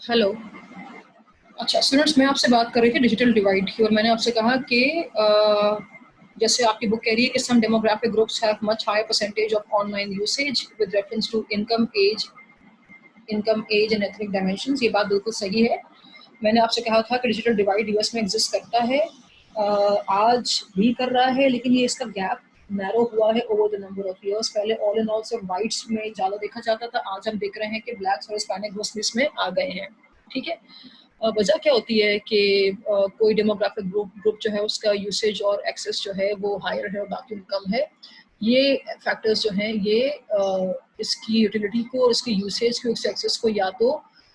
Hello. अच्छा students, मैं आपसे बात कर रही थी डिजिटल डिवाइड की, और मैंने आपसे कहा कि जैसे आपकी बुक कह रही है कि some demographic groups have much higher percentage of online usage with reference to income age and ethnic dimensions. ये बात बिल्कुल सही है। मैंने आपसे कहा था कि डिजिटल डिवाइड यूएस में एग्जिस्ट करता है, आज भी कर रहा है, लेकिन ये इसका गैप नैरो हुआ है over the number of years. पहले ऑल इन ऑल सिर्फ वाइट्स में ज़्यादा देखा जाता था, आज हम देख रहे हैं कि ब्लैक्स और हिस्पैनिक ग्रुप्स इसमें आ गए हैं। ठीक है। वजह क्या होती है कि कोई डेमोग्राफिक ग्रुप जो है उसका यूसेज और एक्सेस जो है वो हायर है और बाकी कम है। ये फैक्टर्स जो हैं ये इसकी यूटिलिटी को और इसकी यूसेज को, इसके एक्सेस को या तो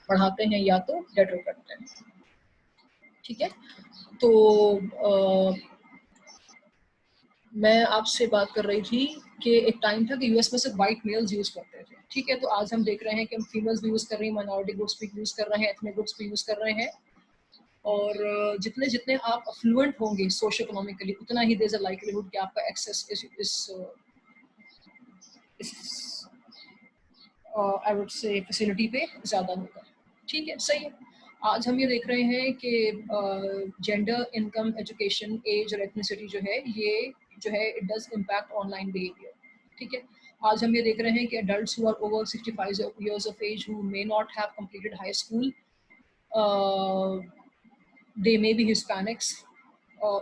बढ़ाते हैं या तो डेटर करते हैं। ठीक है। तो मैं आपसे बात कर रही थी कि एक टाइम था कि यूएस में सिर्फ वाइट मेल्स यूज करते थे। ठीक है। तो आज हम देख रहे हैं कि हम फीमेल्स भी यूज कर रही हैं, माइनॉरिटी ग्रुप्स भी यूज कर रहे हैं, एथनिक ग्रुप्स भी यूज कर रहे हैं। और जितने जितने आप अफ्लुएंट होंगे सोशो इकोनॉमिकली, उतना ही देयर इज अ लाइकलीहुड कि आपका एक्सेस इस आई वुड से फैसिलिटी पे ज़्यादा होगा। ठीक है, सही है। आज हम ये देख रहे हैं कि जेंडर, इनकम, एजुकेशन, एज और एथनिसिटी जो है ये जो है it does impact online behaviour. ठीक है। आज हम ये देख रहे हैं कि adults who are over 65 years of age who may not have completed high school, they may be Hispanics.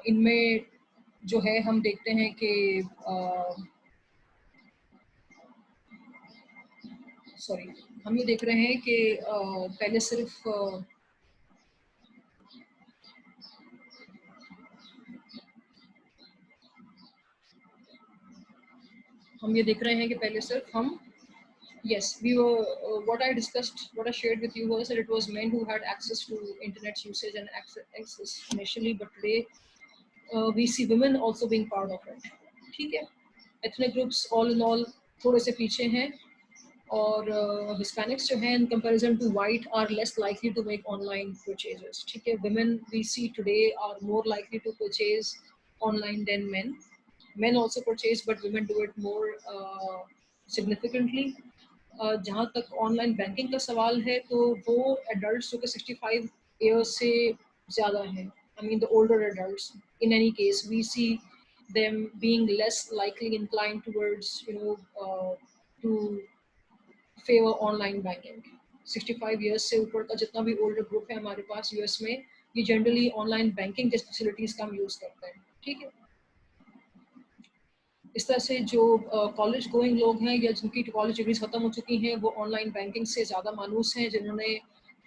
इनमें जो है हम देखते हैं कि सॉरी, हम ये देख रहे हैं कि पहले सिर्फ हम ये देख रहे हैं कि पहले सिर्फ हम yes we were what I discussed, what I shared with you was that it was men who had access to internet usage and access initially, but today we see women also being part of it. ठीक है। ethnic groups all in all थोड़े से पीछे हैं, और Hispanics जो हैं in comparison to white are less likely to make online purchases. ठीक है। women we see today are more likely to purchase online than men. Men also purchase, but women do it more significantly. जहाँ तक online banking का सवाल है तो वो adult जो कि 65 ईयर्स से ज़्यादा हैं, I mean the older adults, in any case we see them being less likely inclined towards to favor online banking. 65 years से ऊपर का जितना भी ओल्डर ग्रुप है हमारे पास यूएस में, ये जनरली ऑनलाइन बैंकिंग जैसी फैसिलिटीज का हम यूज करते हैं। ठीक है। इस तरह से जो कॉलेज गोइंग लोग हैं या जिनकी कॉलेज डिग्रीज खत्म हो चुकी हैं वो ऑनलाइन बैंकिंग से ज़्यादा मानूस हैं। जिन्होंने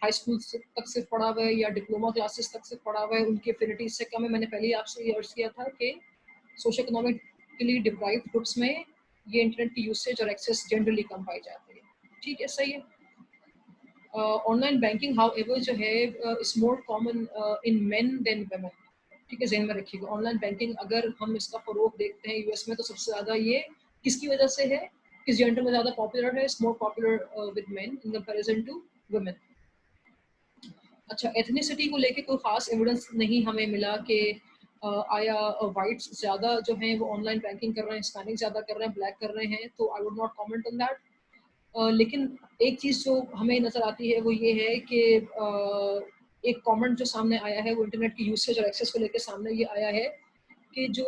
हाई स्कूल तक सिर्फ पढ़ा हुआ है या डिप्लोमा क्लासेस तक सिर्फ पढ़ा हुआ है, उनकी एफिनिटीज से कम है। मैंने पहले ही आपसे ये अर्ज किया था कि सोशो इकोनॉमिकली डिप्राइव्ड ग्रुप्स में ये इंटरनेट की यूसेज और एक्सेस जनरली कम पाई जाती है। ठीक है, सही है। ऑनलाइन बैंकिंग हाउएवर जो है is more common in men than women. ठीक है, ज़हन में रखिएगा। ऑनलाइन बैंकिंग अगर हम इसका फरोग देखते हैं यूएस में तो सबसे ज़्यादा ये किसकी वजह से है, किस जेंडर में ज़्यादा पॉपुलर है? It's more popular with men in comparison to women. अच्छा, एथनिसिटी को लेके कोई खास एविडेंस नहीं हमें मिला कि आया वाइट्स ज़्यादा जो हैं वो ऑनलाइन बैंकिंग कर रहे हैं, हिस्पैनिक ज़्यादा कर रहे हैं, ब्लैक कर रहे हैं, तो I would not comment on that. लेकिन एक चीज़ जो हमें नज़र आती है वो ये है कि एक कमेंट जो सामने आया है वो इंटरनेट की यूसेज और एक्सेस को लेकर सामने ये आया है कि जो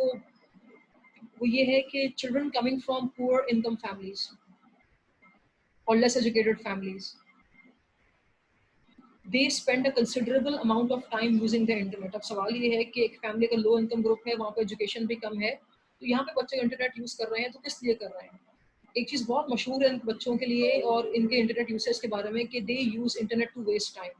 वो ये है कि children coming from poor income families और less educated families, they spend a considerable amount of time using the internet. अब सवाल ये है कि एक फैमिली का लो इनकम ग्रुप है, वहाँ पर एजुकेशन भी कम है, तो यहाँ पे बच्चे इंटरनेट यूज कर रहे हैं तो किस लिए कर रहे हैं? एक चीज़ बहुत मशहूर है बच्चों के लिए और इनके इंटरनेट यूसेज के बारे में कि they use internet to waste time.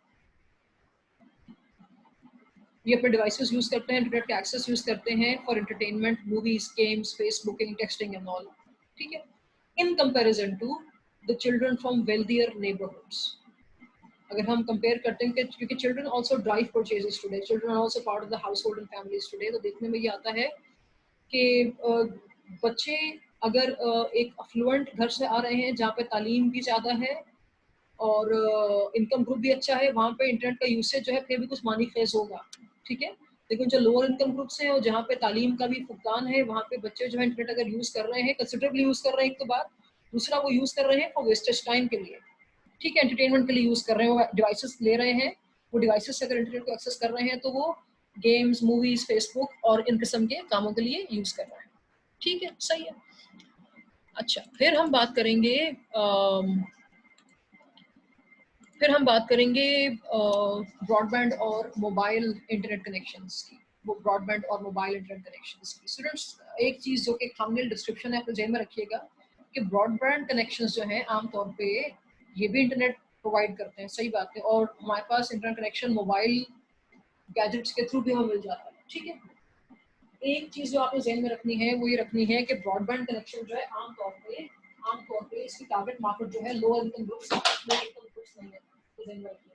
ये अपने डिवाइसेस यूज करते हैं, इंटरनेट का एक्सेस यूज करते हैं for entertainment, movies, games, facebooking, texting and all. ठीक है। In comparison to the children from wealthier neighbourhoods, अगर हम कंपेयर करते हैं क्योंकि children also drive purchases today, children are also part of the household and families today, तो देखने में ये आता है कि बच्चे अगर एक अफ्लुएंट घर से आ रहे हैं जहाँ पे तालीम भी ज़्यादा है और इनकम ग्रुप भी अच्छा है, वहाँ पे इंटरनेट का यूसेज जो है फिर भी कुछ मानी फेज होगा। ठीक है। लेकिन जो लोअर इनकम ग्रुप्स हैं और जहाँ पे तालीम का भी फुकदान है, वहाँ पे बच्चे जो है इंटरनेट अगर यूज़ कर रहे हैं, कंसिडरेबली यूज़ कर रहे हैं एक तो बात, दूसरा वो यूज़ कर रहे हैं फॉर वेस्टेज टाइम के लिए। ठीक है, एंटरटेनमेंट के लिए यूज कर रहे हैं, वो डिवाइसेस ले रहे हैं, वो डिवाइसेस से अगर इंटरनेट को एक्सेस कर रहे हैं तो वो गेम्स, मूवीज, फेसबुक और इन किस्म के कामों के लिए यूज कर रहे हैं। ठीक है, सही है। अच्छा, फिर हम बात करेंगे ब्रॉडबैंड और मोबाइल इंटरनेट कनेक्शंस की। वो ब्रॉडबैंड और मोबाइल इंटरनेट कनेक्शंस की स्टूडेंट्स, एक चीज़ जो कि थंबनेल डिस्क्रिप्शन है, अपने ज़हन में रखिएगा कि ब्रॉडबैंड कनेक्शंस जो हैं आमतौर पे ये भी इंटरनेट प्रोवाइड करते हैं, सही बात है, और हमारे पास इंटरनेट कनेक्शन मोबाइल गैजेट्स के थ्रू भी हमें मिल जाता है। ठीक है, एक चीज़ जो आपको ज़हन में रखनी है वो ये रखनी है कि ब्रॉडबैंड कनेक्शन जो है आमतौर पे इसकी टारगेट मार्केट जो है लोअर इनकम ग्रुप्स, नहीं है, तो ज़हन में रखिए।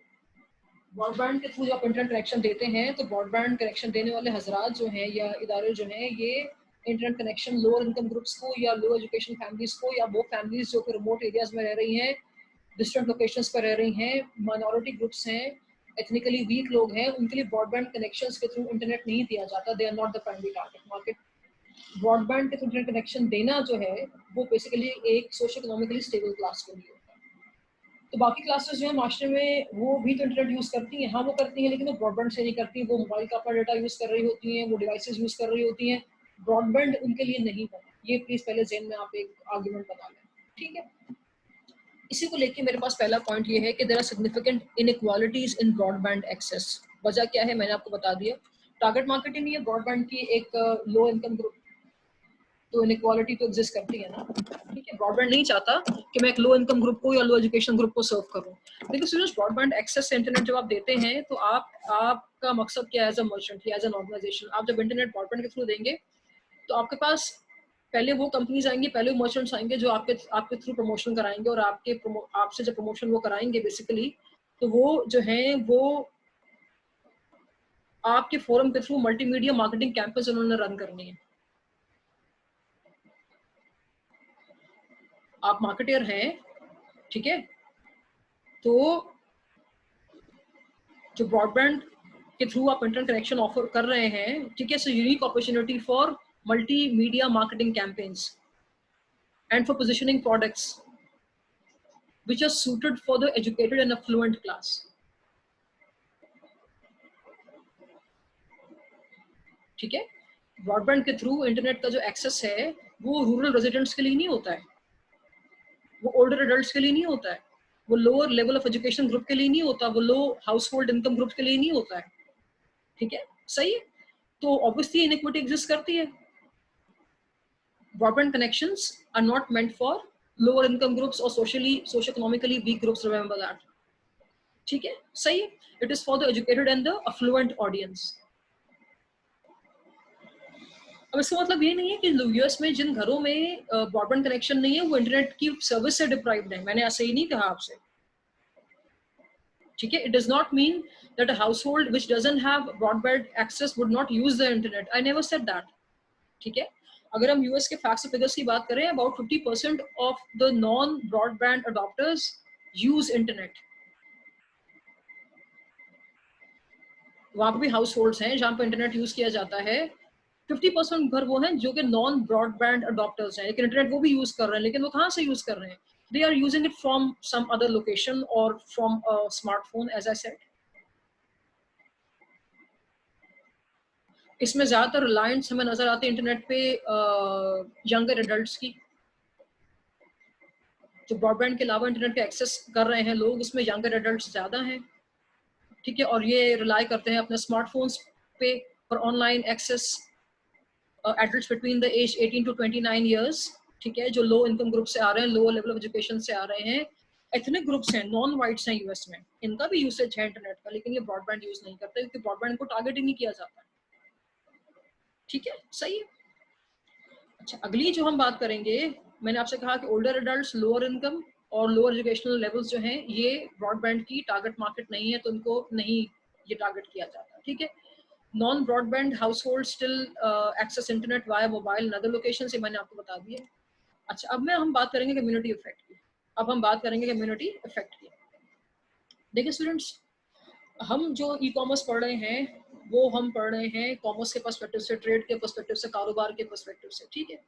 ब्रॉडबैंड के थ्रू जब आप इंटरनेट कनेक्शन देते हैं तो ब्रॉडबैंड कनेक्शन देने वाले हजरात जो हैं या इदारे जो हैं, ये internet connection lower income groups को या लो एजुकेशन फैमिलीज को, या वो फैमिलीज जो कि रिमोट एरियाज में रह रही हैं, डिस्टेंट लोकेशंस पर रह रही हैं, माइनॉरिटी ग्रुप्स हैं, एथनिकली वीक लोग हैं, उनके लिए ब्रॉडबैंड कनेक्शंस के थ्रू इंटरनेट नहीं दिया जाता। They are not the primary target market. Broadband के थ्रू इंटरनेट कनेक्शन देना जो है वो बेसिकली एक सोशो इकोनॉमिकली स्टेबल क्लास के लिए। तो बाकी क्लासेस जो है मास्टर में वो भी तो इंटरनेट यूज़ करती हैं, हाँ वो करती हैं, लेकिन वो ब्रॉडबैंड से नहीं करती, वो मोबाइल का अपना डाटा यूज़ कर रही होती हैं, वो डिवाइसेस यूज़ कर रही होती हैं, ब्रॉडबैंड उनके लिए नहीं बना। ये प्लीज़ पहले ज़हन में आप एक आर्गुमेंट बना लें। ठीक है, इसी को लेके मेरे पास पहला पॉइंट ये है कि there are significant inequalities in broadband access. वजह क्या है मैंने आपको बता दिया, टारगेट मार्केट ही नहीं है ब्रॉडबैंड की, एक लो इनकम ग्रुप, तो इनइक्वालिटी तो एग्जिस्ट करती है ना। ठीक है, ब्रॉडबैंड नहीं चाहता कि मैं एक लो इनकम ग्रुप को या लो एजुकेशन ग्रुप को सर्व करूं। लेकिन स्टूडेंट्स, ब्रॉडबैंड एक्सेस से इंटरनेट जब आप देते हैं तो आपका मकसद क्या है एज अ मर्चेंट या एज एन ऑर्गेनाइजेशन? आप जब इंटरनेट ब्रॉडबैंड के थ्रू देंगे तो आपके पास पहले वो कंपनीज आएंगी, पहले वो मर्चेंट्स आएंगे जो आपके आपके थ्रू प्रमोशन कराएंगे, और आपसे जब प्रमोशन वो कराएंगे बेसिकली, तो वो जो हैं वो आपके फोरम के थ्रू मल्टीमीडिया मार्केटिंग कैंपेन्स उन्होंने रन करनी है। आप मार्केटर हैं, ठीक है, तो जो ब्रॉडबैंड के थ्रू आप इंटरनेट कनेक्शन ऑफर कर रहे हैं, ठीक है, so unique opportunity for multimedia marketing campaigns and for positioning products which are suited for the educated and affluent class. ठीक है, ब्रॉडबैंड के थ्रू इंटरनेट का जो एक्सेस है वो रूरल रेजिडेंट्स के लिए नहीं होता है, वो ओल्डर एडल्ट्स के लिए नहीं होता है, वो lower level of education group के लिए नहीं होता, वो लो हाउस होल्ड इनकम ग्रुप के लिए नहीं होता है। ठीक है, सही है, तो ऑब्वियसली इनइक्विटी एग्जिस्ट करती है। Broadband connections are not meant for lower income groups or socio economically weak groups, remember that. ठीक है, सही है, it is for the educated and the affluent audience. अब इसका मतलब ये नहीं है कि यूएस में जिन घरों में ब्रॉडबैंड कनेक्शन नहीं है वो इंटरनेट की सर्विस से डिप्राइव्ड है, मैंने ऐसे ही नहीं कहा आपसे। ठीक है, it does not mean that a household which doesn't have broadband access would not use the internet, I never said that. ठीक है, अगर हम यूएस के फैक्ट्स और फिगर्स की बात करें, about 50% of the non broadband adopters use internet. वहां पर भी हाउस होल्ड्स हैं जहां पर इंटरनेट यूज किया जाता है। 50% घर वो हैं जो कि नॉन ब्रॉडबैंड अडॉप्टर्स हैं, लेकिन इंटरनेट वो भी यूज कर रहे हैं, लेकिन वो कहाँ से यूज कर रहे हैं? They are using it from some other location और from a smartphone, as I said. इसमें ज्यादातर रिलायंस हमें नजर आते हैं इंटरनेट पे यंगर एडल्ट्स की, जो ब्रॉडबैंड के अलावा इंटरनेट पे एक्सेस कर रहे हैं लोग, उसमें यंगर एडल्ट्स ज्यादा हैं। ठीक है, और ये रिलाई करते हैं अपने स्मार्टफोन्स पे for online access, adults between the age 18 to 29 years. ठीक है, जो लो इनकम ग्रुप से आ रहे हैं, लोअर लेवल ऑफ एजुकेशन से आ रहे हैं, एथनिक ग्रुप्स हैं, नॉन वाइट्स हैं यूएस में, इनका भी यूसेज है इंटरनेट का, लेकिन ये ब्रॉडबैंड यूज नहीं करते क्योंकि ब्रॉडबैंड को टारगेट ही नहीं किया जाता। ठीक है, सही है। अच्छा, अगली जो हम बात करेंगे, मैंने आपसे कहा कि ओल्डर एडल्ट्स, लोअर इनकम और लोअर एजुकेशनल लेवल्स जो हैं, ये ब्रॉडबैंड की टारगेट मार्केट नहीं है, तो उनको नहीं ये टारगेट किया जाता। ठीक है, non broadband household still access internet via mobile and other location से, मैंने आपको बता दिया। अच्छा, अब हम बात करेंगे कम्युनिटी इफेक्ट की। कम्युनिटी इफेक्ट की। देखिए स्टूडेंट्स, हम जो ई कॉमर्स पढ़ रहे हैं वो हम पढ़ रहे हैं कॉमर्स के पर्सपेक्टिव से, ट्रेड के पर्सपेक्टिव से, कारोबार के पर्सपेक्टिव से। ठीक है,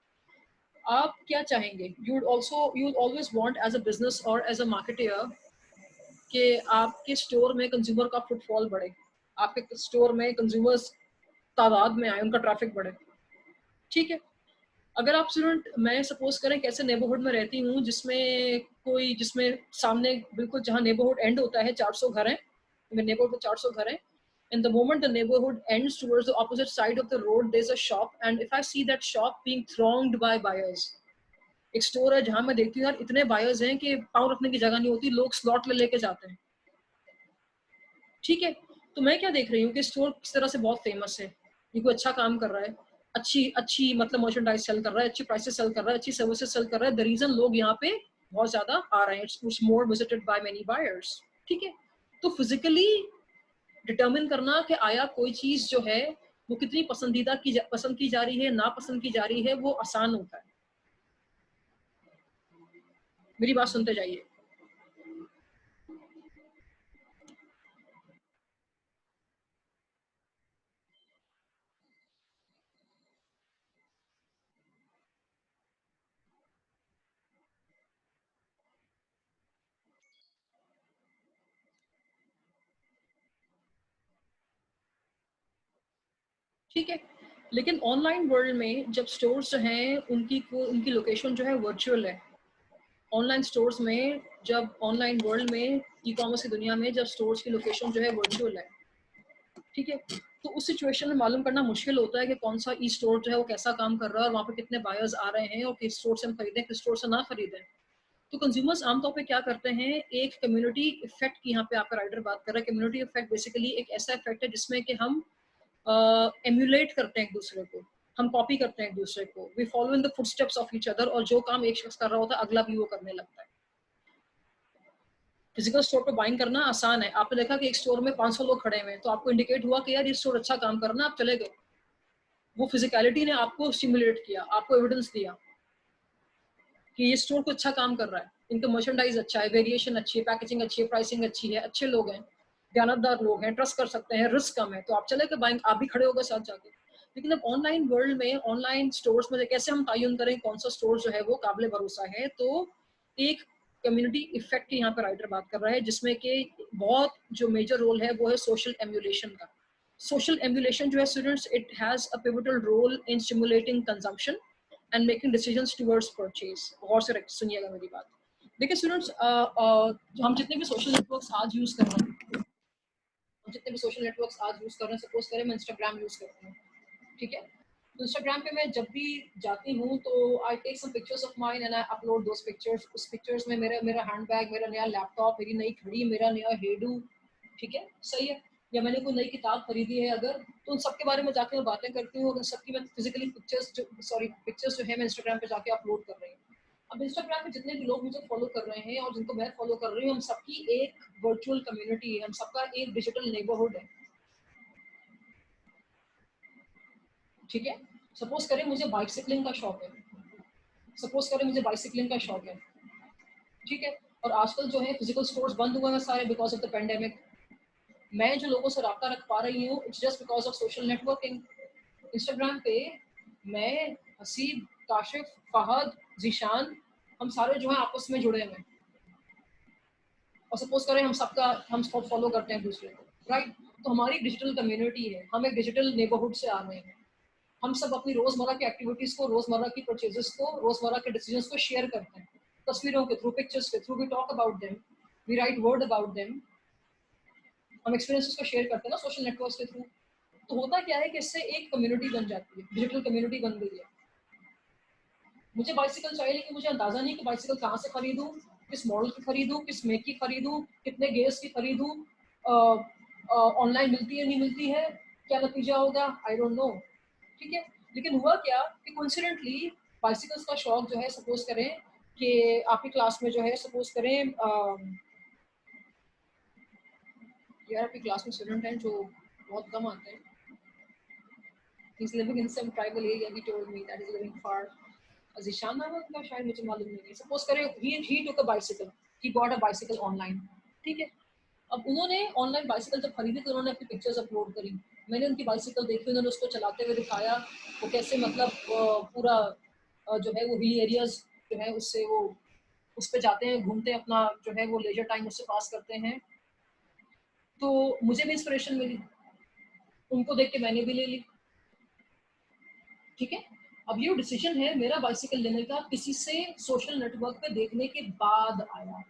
आप क्या चाहेंगे? You would always want as a business और एज अ मार्केटर कि आपके स्टोर में कंज्यूमर का फुटफॉल बढ़े, आपके स्टोर में कंज्यूमर्स तादाद में आए, उनका ट्रैफिक बढ़े, ठीक है। अगर आप स्टूडेंट, मैं सपोज करें कैसे नेबरहुड में रहती हूँ जिसमें सामने बिल्कुल जहाँ नेबरहुड एंड होता है 400 घर हैं, मेरे नेबरहुड में 400 घर हैं, and the moment the neighborhood ends towards the opposite side of the road there's a shop, and if I see that shop being thronged by buyers, एक स्टोर है जहाँ मैं देखती हूँ यार इतने बायर्स हैं कि पाँव रखने की जगह नहीं होती, लोग स्लॉट ले लेके जाते हैं, ठीक है। तो मैं क्या देख रही हूँ कि स्टोर किस तरह से बहुत फेमस है, ये कोई अच्छा काम कर रहा है, अच्छी अच्छी मतलब मर्चेंडाइज सेल कर रहा है, अच्छी प्राइसेस सेल कर रहा है, अच्छी सर्विसेज सेल कर रहा है, द रीजन लोग यहाँ पे बहुत ज्यादा आ रहे हैं, it's more visited by many buyers, ठीक है। तो फिजिकली डिटर्मिन करना कि आया कोई चीज जो है वो कितनी पसंद की जा रही है, ना पसंद की जा रही है, वो आसान होता है। मेरी बात सुनते जाइए। ठीक है, लेकिन ऑनलाइन वर्ल्ड में जब स्टोर्स जो हैं उनकी लोकेशन जो है वर्चुअल है। ऑनलाइन स्टोर्स में जब ऑनलाइन वर्ल्ड में ई कॉमर्स की दुनिया में जब स्टोर्स की लोकेशन जो है वर्चुअल है, ठीक है, तो उस सिचुएशन में मालूम करना मुश्किल होता है कि कौन सा ई स्टोर जो है वो कैसा काम कर रहा है और वहाँ पे कितने बायर्स आ रहे हैं और किस स्टोर से हम खरीदें किस स्टोर से ना खरीदें। तो कंज्यूमर्स आमतौर पे क्या करते हैं, एक कम्युनिटी इफेक्ट की यहाँ पे आपका राइडर बात कर रहा है। कम्युनिटी इफेक्ट बेसिकली एक ऐसा इफेक्ट है जिसमें कि हम एम्यूलेट करते हैं एक दूसरे को, हम कॉपी करते हैं एक दूसरे को, we follow in the footsteps of each other, और जो काम एक शख्स कर रहा होता है अगला भी वो करने लगता है। फिजिकल स्टोर पे बाइंग करना आसान है, आपने देखा कि एक स्टोर में 500 लोग खड़े हुए हैं तो आपको इंडिकेट हुआ कि यार ये स्टोर अच्छा काम करना, आप चले गए। वो फिजिकलिटी ने आपको स्टिमुलेट किया, आपको एविडेंस दिया कि ये स्टोर को अच्छा काम कर रहा है, इनका मर्चेंडाइज अच्छा है, वेरिएशन अच्छी है, पैकेजिंग अच्छी है, प्राइसिंग अच्छी है, अच्छे लोग हैं, दयानतदार लोग हैं, ट्रस्ट कर सकते हैं, रिस्क कम है, तो आप चले गए बाइंग, आप भी खड़े हो गए साथ जाके। लेकिन अब ऑनलाइन वर्ल्ड में ऑनलाइन स्टोर्स में कैसे हम तयन करें कौन सा स्टोर जो है वो काबिल भरोसा है, तो एक कम्युनिटी इफेक्ट की यहाँ पर राइटर बात कर रहा है जिसमें कि बहुत जो मेजर रोल है वो है सोशल एम्यूलेशन का। सोशल एम्यूलेशन जो है students, it has a pivotal role in stimulating consumption and making decisions towards purchase. गौर से सुनिएगा मेरी बात। देखिए स्टूडेंट्स, हम जितने भी सोशल नेटवर्क्स आज यूज कर रहे हैं, सपोज करें मैं इंस्टाग्राम यूज करती हूँ, ठीक है। तो इंस्टाग्राम पे मैं जब भी जाती हूँ तो I take some pictures of mine and I upload those pictures. उस पिक्चर्स में मेरा मेरा हैंडबैग, मेरा नया लैपटॉप, मेरी नई घड़ी, मेरा नया हेडू, ठीक है, सही है, या मैंने कोई नई किताब खरीदी है अगर, तो उन सब के बारे में जाके मैं बातें करती हूँ और उन सबकी मैं फिजिकली पिक्चर्स जो है मैं इंस्टाग्राम पे जाके अपलोड कर रही हूँ। अब इंस्टाग्राम पे जितने भी लोग मुझे फॉलो कर रहे हैं और जिनको मैं फॉलो कर रही हूँ, हम सबकी एक वर्चुअल कम्युनिटी है, हम सबका एक डिजिटल नेबरहुड है, ठीक है। सपोज करें मुझे बाइसिकलिंग का शौक है, सपोज करें मुझे बाइसिकलिंग का शौक है, ठीक है, और आजकल जो है फिजिकल स्टोर्स बंद हुए हैं सारे बिकॉज ऑफ द पेंडेमिक। मैं जो लोगों से राब्ता रख पा रही हूँ it's just because of social networking. Instagram पे मैं, हसीब, काशिफ, फहद, जीशान, हम सारे जो है आपस में जुड़े हुए हैं, और सपोज करें हम सब फॉलो करते हैं एक दूसरे को, राइट। तो हमारी डिजिटल कम्युनिटी है, हम एक डिजिटल नेबरहुड से आ रहे हैं, हम सब अपनी रोजमर्रा की एक्टिविटीज को, रोजमर्रा की परचेजेस को, रोजमर्रा के डिसीजंस को शेयर करते हैं, तस्वीरों के थ्रू, पिक्चर्स के through, we talk about them, we write word about them, हम एक्सपीरियंसेस को शेयर करते हैं ना सोशल नेटवर्क्स के थ्रू। तो होता क्या है कि इससे एक कम्युनिटी बन जाती है, डिजिटल कम्युनिटी बन गई है। मुझे बाइसिकल चाहिए लेकिन मुझे अंदाजा नहीं कि बाइसिकल कहाँ से खरीदूं, किस मॉडल की खरीदूं, किस मेक की खरीदूं, कितने गेयर्स की खरीदूं, ऑनलाइन मिलती है नहीं मिलती है, क्या नतीजा होगा, आई डोंट नो, ठीक है। लेकिन हुआ क्या कि कोइंसिडेंटली बाइसिकल्स का शौक जो है, सपोज करें कि आपकी क्लास में जो है, सपोज करें यार आपकी क्लास में स्टूडेंट हैं जो बहुत कम आते हैं, he's living in some tribal area, he told me that he's living far, Zishan नाम है उनका, शायद मुझे मालूम नहीं है। सपोज करें he took a bicycle, he bought a bicycle online, ठीक है। अब उन्होंने ऑनलाइन बाइसिकल जब खरीदी तो उन्होंने अपनी पिक्चर्स अपलोड करी, मैंने उनकी बाइसिकल देखी, उन्होंने उसको चलाते हुए दिखाया, वो कैसे मतलब पूरा जो है वो हिल एरियाज जो है उससे वो उस पे जाते हैं, घूमते हैं, अपना जो है वो लेजर टाइम उससे पास करते हैं। तो मुझे भी इंस्पिरेशन मिली, उनको देख के मैंने भी ले ली, ठीक है। अब ये डिसीजन है मेरा बाइसिकल लेने का किसी से सोशल नेटवर्क पे देखने के बाद आया।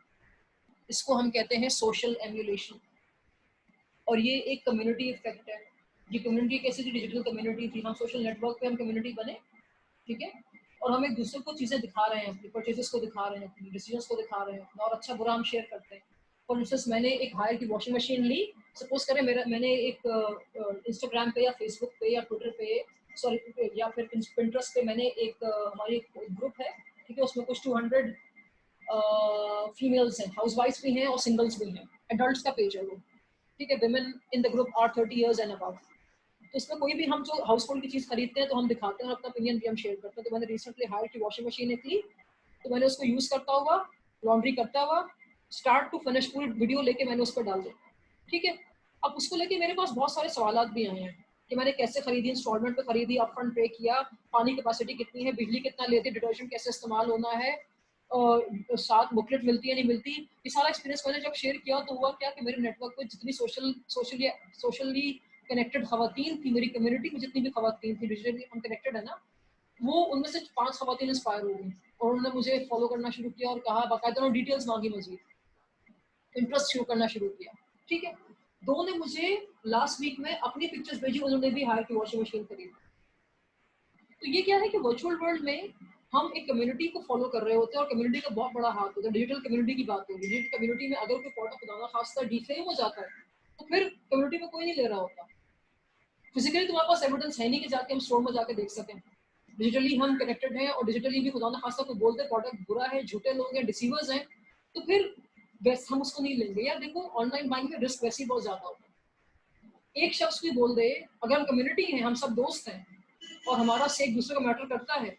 इसको हम कहते हैं सोशल एम्यूलेशन, और ये एक कम्युनिटी इफेक्ट है। ये कम्युनिटी कैसी थी? डिजिटल कम्युनिटी थी, हम सोशल नेटवर्क पे हम कम्युनिटी बने, ठीक है, और हम एक दूसरे को चीज़ें दिखा रहे हैं, अपनी परचेजेस को दिखा रहे हैं, अपनी डिसीजंस को दिखा रहे हैं अपना, और अच्छा बुरा हम शेयर करते हैं। फॉर इंस्टेंस मैंने एक हायर की वॉशिंग मशीन ली, सपोज करें मैंने एक इंस्टाग्राम पे या फेसबुक पे या ट्विटर पे, सॉरी, या फिर पिंटरेस्ट पे मैंने एक हमारी ग्रुप है, ठीक है, उसमें कुछ 200 फीमेल्स हैं, हाउस वाइफ भी हैं और सिंगल्स भी हैं, एडल्ट का पेज है वो, ठीक है। Women in the group are 30 years and above. तो इसमें कोई भी हम जो हाउस होल्ड की चीज़ खरीदते हैं तो हम दिखाते हैं और अपना ओपिनियन भी हम शेयर करते हैं। तो मैंने रिसेंटली हायर की वॉशिंग मशीन एक ली, तो मैंने उसको यूज़ करता हुआ, लॉन्ड्री करता हुआ, स्टार्ट टू फिनिश पूरी वीडियो लेके मैंने उस पर डाल दी, ठीक है। अब उसको लेके मेरे पास बहुत सारे सवाल भी आए हैं कि मैंने कैसे खरीदी, इंस्टॉलमेंट पे खरीदी, अपफ्रंट पे किया, पानी कैपेसिटी कितनी है, बिजली कितना लेती है, डिटर्जेंट कैसे इस्तेमाल होना है, और साथ बुकलेट मिलती है नहीं मिलती। ये सारा एक्सपीरियंस मैंने जब शेयर किया तो हुआ क्या कि मेरे नेटवर्क पे जितनी सोशली कनेक्टेड खवातीन थी, मेरी कम्युनिटी में जितनी भी खवातीन थी, डिजिटली हम कनेक्टेड है ना, वो उनमें से 5 खवातीन इंस्पायर हो गई और उन्होंने मुझे फॉलो करना शुरू किया और कहा, बाकायदा डिटेल्स मांगी मजीद, इंटरेस्ट शो करना शुरू किया, ठीक है। दो ने मुझे लास्ट वीक में अपनी पिक्चर्स भेजी, उन्होंने भी हायर की वॉशिंग मशीन खरीदी। तो ये क्या है कि वर्चुअल वर्ल्ड में हम एक कम्युनिटी को फॉलो कर रहे होते हैं और कम्युनिटी का बहुत बड़ा हाथ होता है। डिजिटल कम्युनिटी की बात होगी, डिजिटल कम्युनिटी में अगर कोई प्रोडक्ट खुदा खासकर डिफेम हो जाता है तो फिर कम्युनिटी में कोई नहीं ले रहा होता। फिजिकली तुम्हारे पास एविडेंस है नहीं कि जाके हम स्टोर में जाके देख सकें। डिजिटली हम कनेक्टेड हैं और डिजिटली भी खुदा खासा कोई बोलते प्रोडक्ट बुरा है, झूठे लोग हैं, डिसीवर्स हैं, तो फिर बस हम उसको नहीं लेंगे। या देखो ऑनलाइन बाइंग में रिस्क वैसे ही बहुत ज्यादा होता है। एक शख्स भी बोल दे, अगर हम कम्युनिटी है, हम सब दोस्त हैं और हमारा से एक दूसरे का मैटर करता है,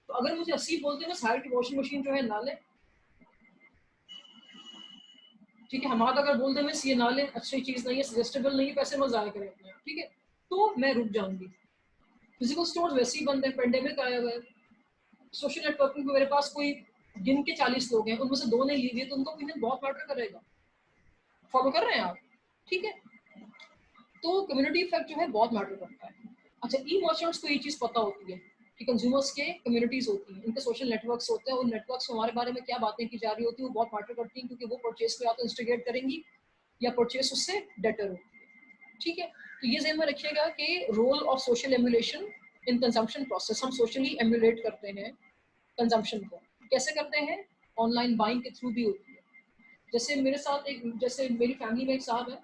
तो अगर मुझे 80 बोलते हैं बस हायर की वॉशिंग मशीन जो है ना ले, ठीक है, हमारा अगर बोल दे मिस ये ना ले, अच्छी चीज नहीं है, सजेस्टेबल नहीं है, पैसे मत जाया करें अपने, ठीक है, तो मैं रुक जाऊंगी। फिजिकल स्टोर वैसे ही बंद है, पेंडेमिक आया हुआ है, सोशल नेटवर्किंग में मेरे पास कोई गिन के 40 लोग हैं, उनमें से 2 ने ली हुई है, तो उनका ओपिनियन बहुत मैटर करेगा। फॉलो कर रहे हैं आप, ठीक है। तो कम्युनिटी इफेक्ट जो है बहुत मैटर करता है। अच्छा, ई मर्चेंट्स को ये चीज़ पता होती है कि कंज्यूमर्स के कम्युनिटीज होती हैं, इनके सोशल नेटवर्क्स होते हैं, उन नेटवर्क्स में हमारे बारे में क्या बातें की जा रही होती है वो बहुत मैटर करती हैं, क्योंकि वो परचेज को या तो इंस्टिगेट करेंगी या परचेज उससे डेटर होती है, ठीक है। तो ये ज़हन में रखिएगा कि role of social emulation in consumption process, हम सोशली एम्यूलेट करते हैं कंजम्पशन को। कैसे करते हैं? ऑनलाइन बाइंग के थ्रू भी होती है। जैसे मेरे साथ एक, जैसे मेरी फैमिली में एक साहब है,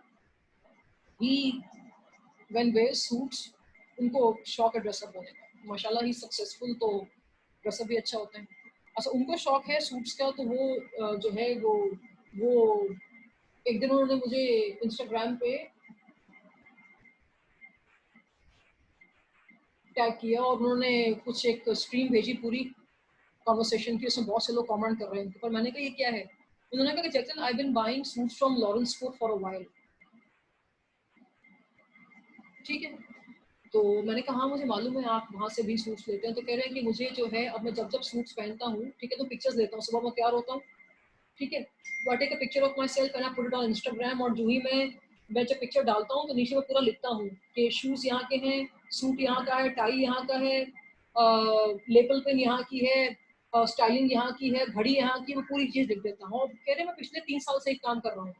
ही व्हेन वेयर सूट्स, उनको शौक है ड्रेसअप होने का, माशाल्लाह ही सक्सेसफुल, तो ड्रेसअप भी अच्छा होता है। अच्छा, उनको शौक है सूट्स का, तो वो जो है वो एक दिन उन्होंने मुझे इंस्टाग्राम पे टैग किया और उन्होंने कुछ एक स्ट्रीम भेजी पूरी कॉन्वर्सेशन की, उसमें बहुत से लोग कमेंट कर रहे हैं, पर मैंने कहा ये क्या है? उन्होंने कहा कि Jackson, I been buying suits from Lawrencepur for a while, ठीक है। तो मैंने कहा हाँ मुझे मालूम है आप वहाँ से भी सूट्स लेते हैं। तो कह रहे हैं कि मुझे जो है अब मैं जब जब सूट्स पहनता हूँ, ठीक है, तो पिक्चर्स लेता हूँ, सुबह मैं तैयार होता हूँ, ठीक है, तो I take a picture of myself and I put it on Instagram, और जो ही मैं जब पिक्चर डालता हूँ तो नीचे मैं पूरा लिखता हूँ कि शूज़ यहाँ के हैं, सूट यहाँ का है, टाई यहाँ का है, लेपल पेन यहाँ की है, स्टाइलिंग यहाँ की है, घड़ी यहाँ की, मैं पूरी चीज़ लिख देता हूँ। और कह रहे मैं पिछले 3 साल से एक काम कर रहा हूँ,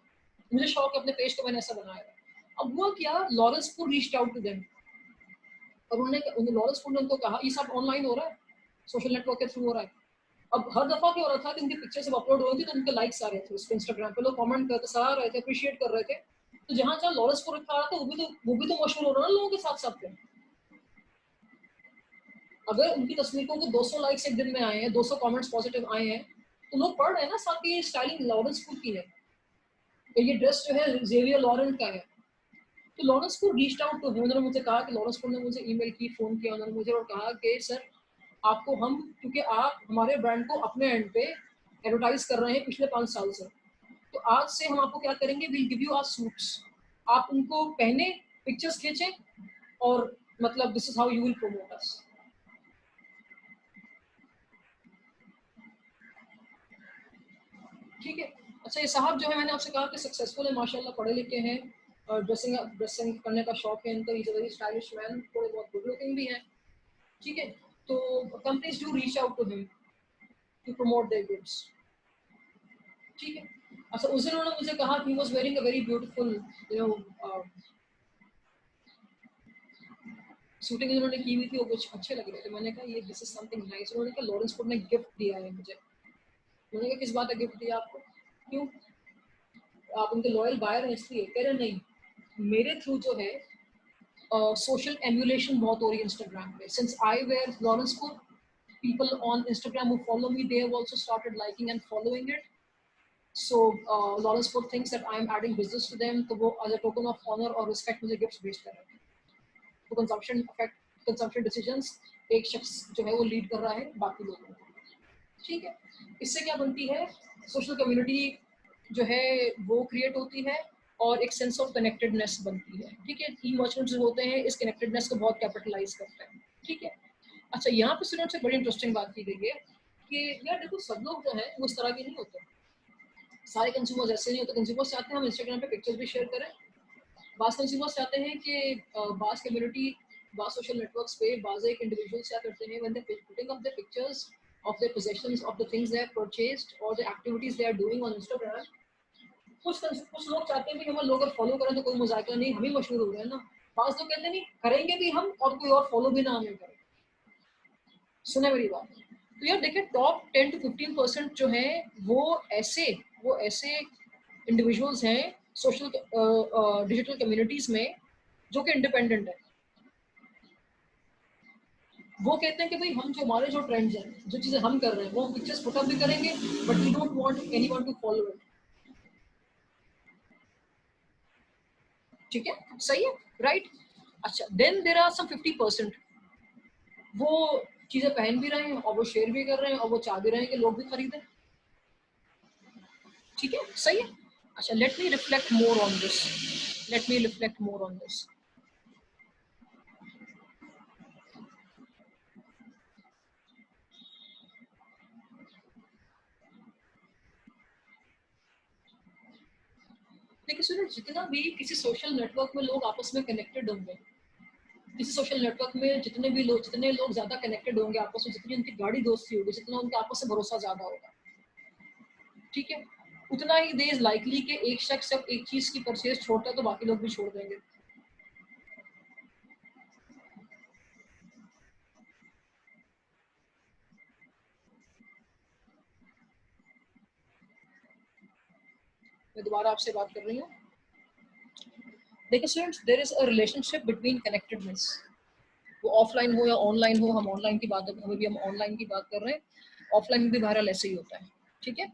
मुझे शौक है, अपने पेज को मैंने ऐसा बनाया है। अब हुआ क्या, लॉरेंसपुर रीच्ड आउट टू देम, और उन्होंने लॉरेंसपुर ने उनको कहा, ये सब ऑनलाइन हो रहा है, सोशल नेटवर्क के थ्रू हो रहा है। अब हर दफा क्या हो रहा था कि उनकी पिक्चर जब अपलोड हो रही थी तो उनके लाइक्स आ रहे थे उस पे, इंस्टाग्राम पे लोग कमेंट करते, सराह रहे थे, अप्रिशिएट कर रहे थे। तो जहां जहां लॉरेंसपुर लिखा रहा था वो भी तो मशहूर हो रहा है ना लोगों के साथ साथ में। अगर उनकी तस्वीरों को 200 लाइक्स एक दिन में आए हैं, 200 कमेंट्स पॉजिटिव आए हैं, तो लोग पढ़ रहे हैं ना साथ कि ये स्टाइलिंग लॉरेंसपुर की है, ये ड्रेस जो है जेवियर लॉरेंट का है। तो लॉरेंसपुर रीच्ड आउट टू, उन्होंने मुझे कहा कि लॉरेंसपुर ने मुझे ईमेल की, फोन किया उन्होंने मुझे और कहा कि सर आपको हम, क्योंकि आप हमारे ब्रांड को अपने एंड पे एडवर्टाइज कर रहे हैं पिछले 5 साल से, तो आज से हम आपको क्या करेंगे, will give you our suits, आप उनको पहने, पिक्चर्स खींचे, और मतलब this is how you will promote us. ठीक है। अच्छा, ये साहब जो है, मैंने आपसे कहा कि सक्सेसफुल है माशाल्लाह, पढ़े लिखे हैं और ड्रेसिंग ड्रेसिंग करने का शौक है इनको, is a very stylish man, थोड़े बहुत गुड लुकिंग भी हैं। ठीक है। तो companies do reach out to him to promote their goods. ठीक है। अच्छा, उस दिन उन्होंने मुझे कहा he was wearing a very beautiful you know shooting उन्होंने की हुई थी, वो कुछ अच्छे लग रहे थे। मैंने कहा ये दिस इज समथिंग नाइस। उन्होंने कहा लॉरेंस फूड ने गिफ्ट दिया है मुझे। मैंने कहा किस बात का गिफ्ट दिया आपको? क्यों, आप उनके लॉयल बायर हैं इसलिए? कह रहे नहीं, मेरे थ्रू जो है सोशल एम्यूलेशन बहुत हो रही है इंस्टाग्राम पे। Since I wear Lawrence food, people on Instagram who follow me, they have also started liking and following it. So Lawrence Ford thinks that I am adding business to them, तो वो as a token of honor और respect मुझे gifts भेजते हैं। तो consumption decisions एक शख्स जो है वो लीड कर रहा है बाकी लोगों को। ठीक है। इससे क्या बनती है, सोशल कम्युनिटी जो है वो क्रिएट होती है और एक सेंस ऑफ कनेक्टेडनेस बनती है। ठीक है। ई मर्चेंट्स जो होते हैं इस कनेक्टेडनेस को बहुत कैपिटलाइज करते हैं। ठीक है। अच्छा, यहाँ पे स्टूडेंट से बड़ी इंटरेस्टिंग बात की गई है कि यार देखो, सब लोग जो है वो इस तरह के नहीं होते, सारे कंज्यूमर्स ऐसे नहीं होते। कंज्यूमर्स चाहते हैं हम इंस्टाग्राम पे पिक्चर्स भी शेयर करें। बास कंज्यूमर्स चाहते हैं कि बास कम्युनिटी, बास सोशल नेटवर्क्स पे बास एक इंडिविजुअल्स क्या करते हैं, when they putting up the pictures of their possessions, of the things they have purchased और the activities they are doing on Instagram, कुछ लोग चाहते हैं कि हमें लोग अगर फॉलो करें तो कोई मजाक नहीं, हम ही मशहूर हो रहे हैं ना। बास लोग कहते हैं नहीं, करेंगे भी हम और कोई और फॉलो भी ना हमें करे। सुने मेरी बात? तो यार देखिए, टॉप 10 to 15% जो है वो ऐसे इंडिविजुअल्स हैं सोशल डिजिटल कम्युनिटीज में जो कि इंडिपेंडेंट है। वो कहते हैं कि भाई हम जो हमारे जो ट्रेंड्स हैं, जो चीजें हम कर रहे हैं, वो पिक्चर्स पुटअप भी करेंगे, but we don't want anyone to follow it. ठीक है, सही है, राइट। अच्छा, देन देयर आर सम 50% वो चीजें पहन भी रहे हैं और वो शेयर भी कर रहे हैं और वो चाह भी रहे हैं कि लोग भी खरीदें। ठीक है, सही है। अच्छा, let me reflect more on this. Let me reflect more on this. देखिए सुनो, जितना भी किसी सोशल नेटवर्क में लोग आपस में कनेक्टेड होंगे, किसी सोशल नेटवर्क में जितने लोग ज्यादा कनेक्टेड होंगे आपस में, जितनी उनकी गाढ़ी दोस्ती होगी, जितना उनके आपस में भरोसा ज्यादा होगा, ठीक है, उतना ही देर लाइकली कि एक शख्स जब एक चीज की परचेज छोड़ता है तो बाकी लोग भी छोड़ देंगे। मैं दोबारा आपसे बात कर रही हूँ। देखिए students, there is a relationship between connectedness, वो ऑफलाइन हो या ऑनलाइन हो। हम ऑनलाइन की बात, अभी भी हम ऑनलाइन की बात कर रहे हैं, ऑफलाइन भी बहरहाल ऐसे ही होता है। ठीक है।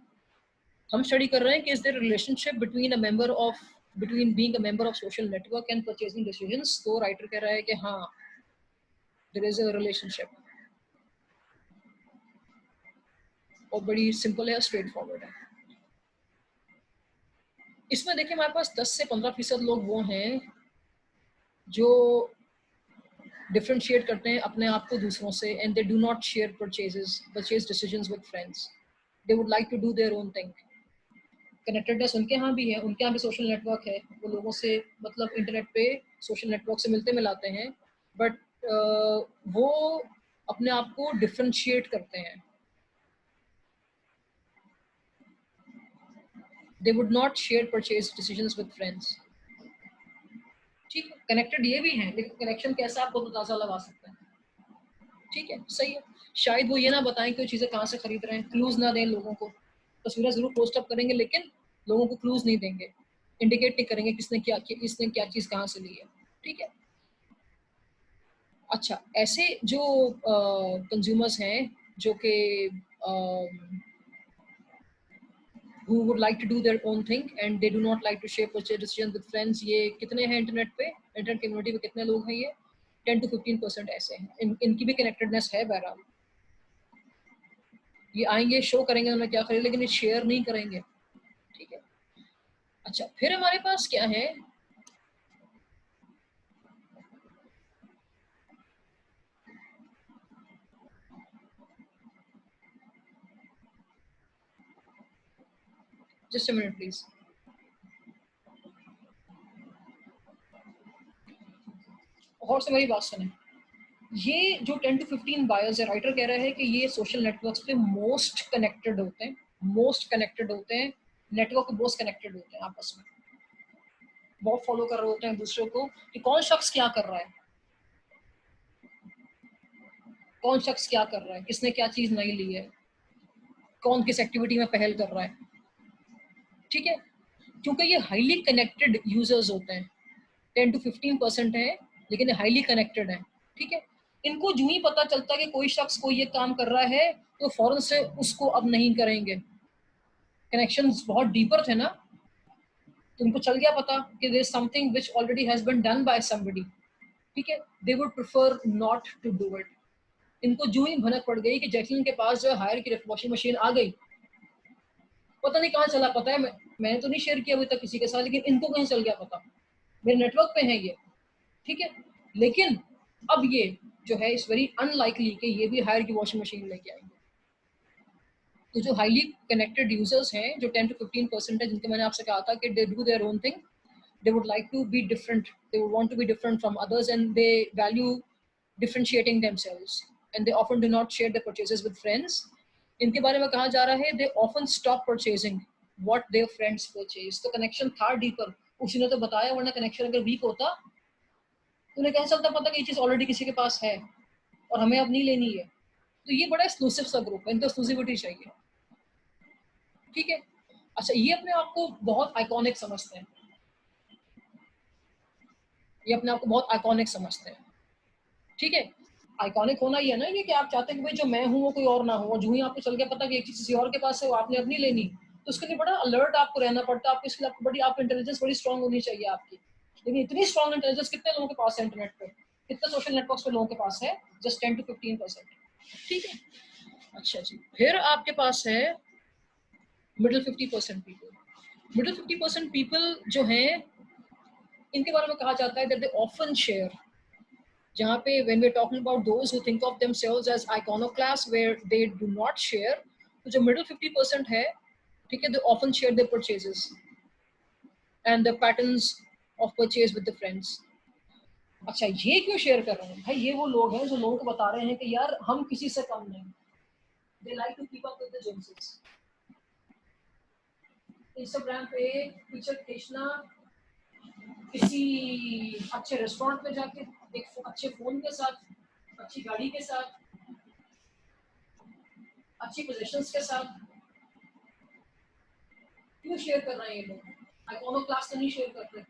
हम स्टडी कर रहे हैं कि is their relationship between a member of between being a member of social network and purchasing decisions. तो राइटर कह रहा है कि हाँ, देयर इज अ रिलेशनशिप, और बड़ी सिंपल है, स्ट्रेट फॉरवर्ड है। इसमें देखिए हमारे पास 10 से 15% लोग वो हैं जो डिफरेंशिएट करते हैं अपने आप को दूसरों से, and they do not share purchase decisions with friends. They would like to do their own thing. Connectedness उनके यहाँ भी है, उनके यहाँ भी सोशल नेटवर्क है, वो लोगों से मतलब इंटरनेट पे सोशल नेटवर्क से मिलते मिलाते हैं, बट वो अपने आप को डिफरेंशिएट करते हैं। They would not share purchase decisions with friends. ठीक है, कनेक्टेड ये भी है, लेकिन कनेक्शन कैसा आपको अंदाजा लगा सकते हैं। ठीक है, सही है। शायद वो ये ना बताएं कि वो चीज़ें कहाँ से खरीद रहे हैं, क्लूज ना दें लोगों को। तस्वीरें जरूर पोस्ट अप करेंगे लेकिन लोगों को क्लूज नहीं देंगे, इंडिकेट नहीं करेंगे किसने क्या चीज़ कहाँ से ली है। ठीक है। अच्छा, ऐसे जो कंज्यूमर्स हैं जो कि who would like to do their own thing and they do not like to share purchase decisions with friends, ये कितने हैं इंटरनेट पे, इंटरनेट कम्युनिटी पे कितने लोग हैं? ये 10 to 15% ऐसे हैं। इनकी भी कनेक्टेडनेस है बहरहाल। ये आएंगे, शो करेंगे उन्होंने क्या खरीदा, लेकिन ये शेयर नहीं करेंगे। ठीक है। अच्छा, फिर हमारे पास क्या है, जस्ट अ मिनट प्लीज। और से मेरी बात सुने, ये जो 10 to 15 बायर्स है, राइटर कह रहा है कि ये सोशल नेटवर्क्स पे मोस्ट कनेक्टेड होते हैं, मोस्ट कनेक्टेड होते हैं, नेटवर्क पे मोस्ट कनेक्टेड होते हैं, आपस में बहुत फॉलो कर रहे होते हैं दूसरे को कि कौन शख्स क्या कर रहा है, कौन शख्स क्या कर रहा है, किसने क्या चीज नई ली है, कौन किस एक्टिविटी में पहल कर रहा है। ठीक है, क्योंकि ये हाईली कनेक्टेड यूजर्स होते हैं, 10 to 15% है, लेकिन हाईली कनेक्टेड है। ठीक है, इनको जो ही पता चलता है कि कोई शख्स कोई ये काम कर रहा है तो फौरन से उसको अब नहीं करेंगे। कनेक्शंस बहुत डीपर थे ना, तो उनको चल गया पता कि there is something which already has been done by somebody. ठीक है, they would prefer not to do it. इनको जो ही भनक पड़ गई कि जैकलिन के पास जो हायर की वॉशिंग मशीन आ गई, पता नहीं कहाँ चला, पता है मैंने तो नहीं शेयर किया अभी तक किसी के साथ, लेकिन इनको कहीं चल गया पता, मेरे नेटवर्क पे है ये। ठीक है, लेकिन अब ये जो है इट्स वेरी अनलाइकली कि ये भी हायर की वॉशिंग मशीन लेके आएंगे। तो जो हाईली कनेक्टेड यूजर्स हैं, जो 10 to 15% है, जिनके मैंने आपसे कहा था कि they do their own thing, they would like to be different, they would want to be different from others, and they value differentiating themselves, and they often do not share their purchases with friends. इनके बारे में कहा जा रहा है they often stop purchasing what their friends purchase। तो connection था deeper, उसी ने तो बताया, वरना कनेक्शन अगर वीक होता तो उन्हें कैसे चलता पता कि ये चीज ऑलरेडी किसी के पास है और हमें अब नहीं लेनी है। तो ये बड़ा एक्सक्लूसिव सा ग्रुप है, इनको एक्सक्लूसिविटी चाहिए। ठीक है, अच्छा ये अपने आप को बहुत आइकॉनिक समझते हैं, ये अपने आप को बहुत आइकॉनिक समझते हैं। ठीक है, आइकॉनिक होना ही है ना ये कि आप चाहते हैं कि भाई जो मैं हूँ वो कोई और ना हो, जो ही आपको चल गया पता कि एक चीज किसी और के पास है वो आपने अपनी लेनी, तो उसके लिए बड़ा अलर्ट आपको रहना पड़ता है, आपको इसके लिए आपको बड़ी आप इंटेलिजेंस बड़ी स्ट्रांग होनी चाहिए आपकी। लेकिन इतनी स्ट्रांग इंटेलिजेंस कितने लोगों के पास है इंटरनेट पे, कितने सोशल नेटवर्क्स पे लोगों के पास है? Just 10 to 15%। ठीक है, अच्छा जी, फिर आपके पास है मिडिल 50% पीपल। मिडिल 50% पीपल जो है, इनके बारे में कहा जाता है दैट दे ऑफन शेयर, जहाँ पे when we're talking about those who think of themselves as iconoclasts where they do not share, तो जो middle 50% है, ठीक है, they often share their purchases and the patterns of purchase with the friends। अच्छा ये क्यों शेयर कर रहे हैं भाई? ये वो लोग हैं जो लोगों को बता रहे हैं कि यार हम किसी से कम नहीं, they like to keep up with the Joneses। Instagram पे पिक्चर खींचना, किसी अच्छे रेस्टोरेंट में जाके, एक अच्छे फोन के साथ, अच्छी गाड़ी के साथ, अच्छी पोजीशंस के साथ, क्यों शेयर कर रहे हैं ये लोग? आइकॉनो क्लास तो नहीं शेयर करते,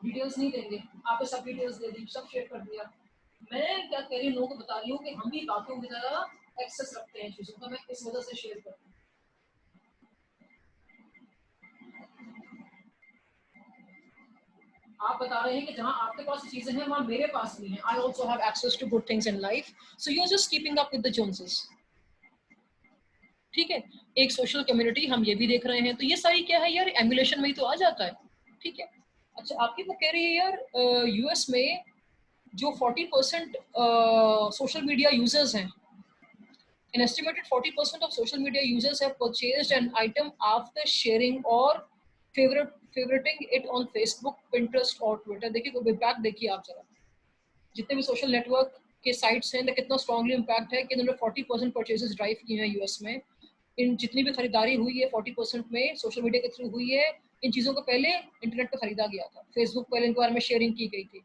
डिटेल्स नहीं देंगे, आपने सब डिटेल्स दे दी, सब शेयर कर दिया। मैं क्या कह रही हूँ, लोगों को बता रही हूँ कि हम भी बाकियों की तरह एक्सेस रखते हैं चीजों का, मैं इस वजह से शेयर करती हूँ। आप बता रहे हैं कि जहाँ आपके पास चीजें हैं वहाँ मेरे पास भी हैं। I also have access to good things in life, so you are just keeping up with the Joneses. ठीक है, एक सोशल कम्युनिटी हम ये भी देख रहे हैं, तो ये सारी क्या है यार, एमुलेशन में ही तो आ जाता है। ठीक है, अच्छा आपकी वो कह रही है यार यूएस में जो 40% सोशल मीडिया यूजर्स हैं, an estimated 40% of social media users have purchased an item after sharing or favoriting it on Facebook, Pinterest और Twitter। देखिए कोई इम्पैक्ट देखिए आप जरा, जितने भी सोशल नेटवर्क के साइट्स हैं, कितना स्ट्रांगली इम्पैक्ट है कि इन्होंने 40% परचेजेस ड्राइव किए हैं यूएस में। इन जितनी भी खरीदारी हुई है 40% में सोशल मीडिया के थ्रू हुई है। इन चीज़ों को पहले इंटरनेट पर खरीदा गया था, फेसबुक पहले इनके बारे में शेयरिंग की गई थी,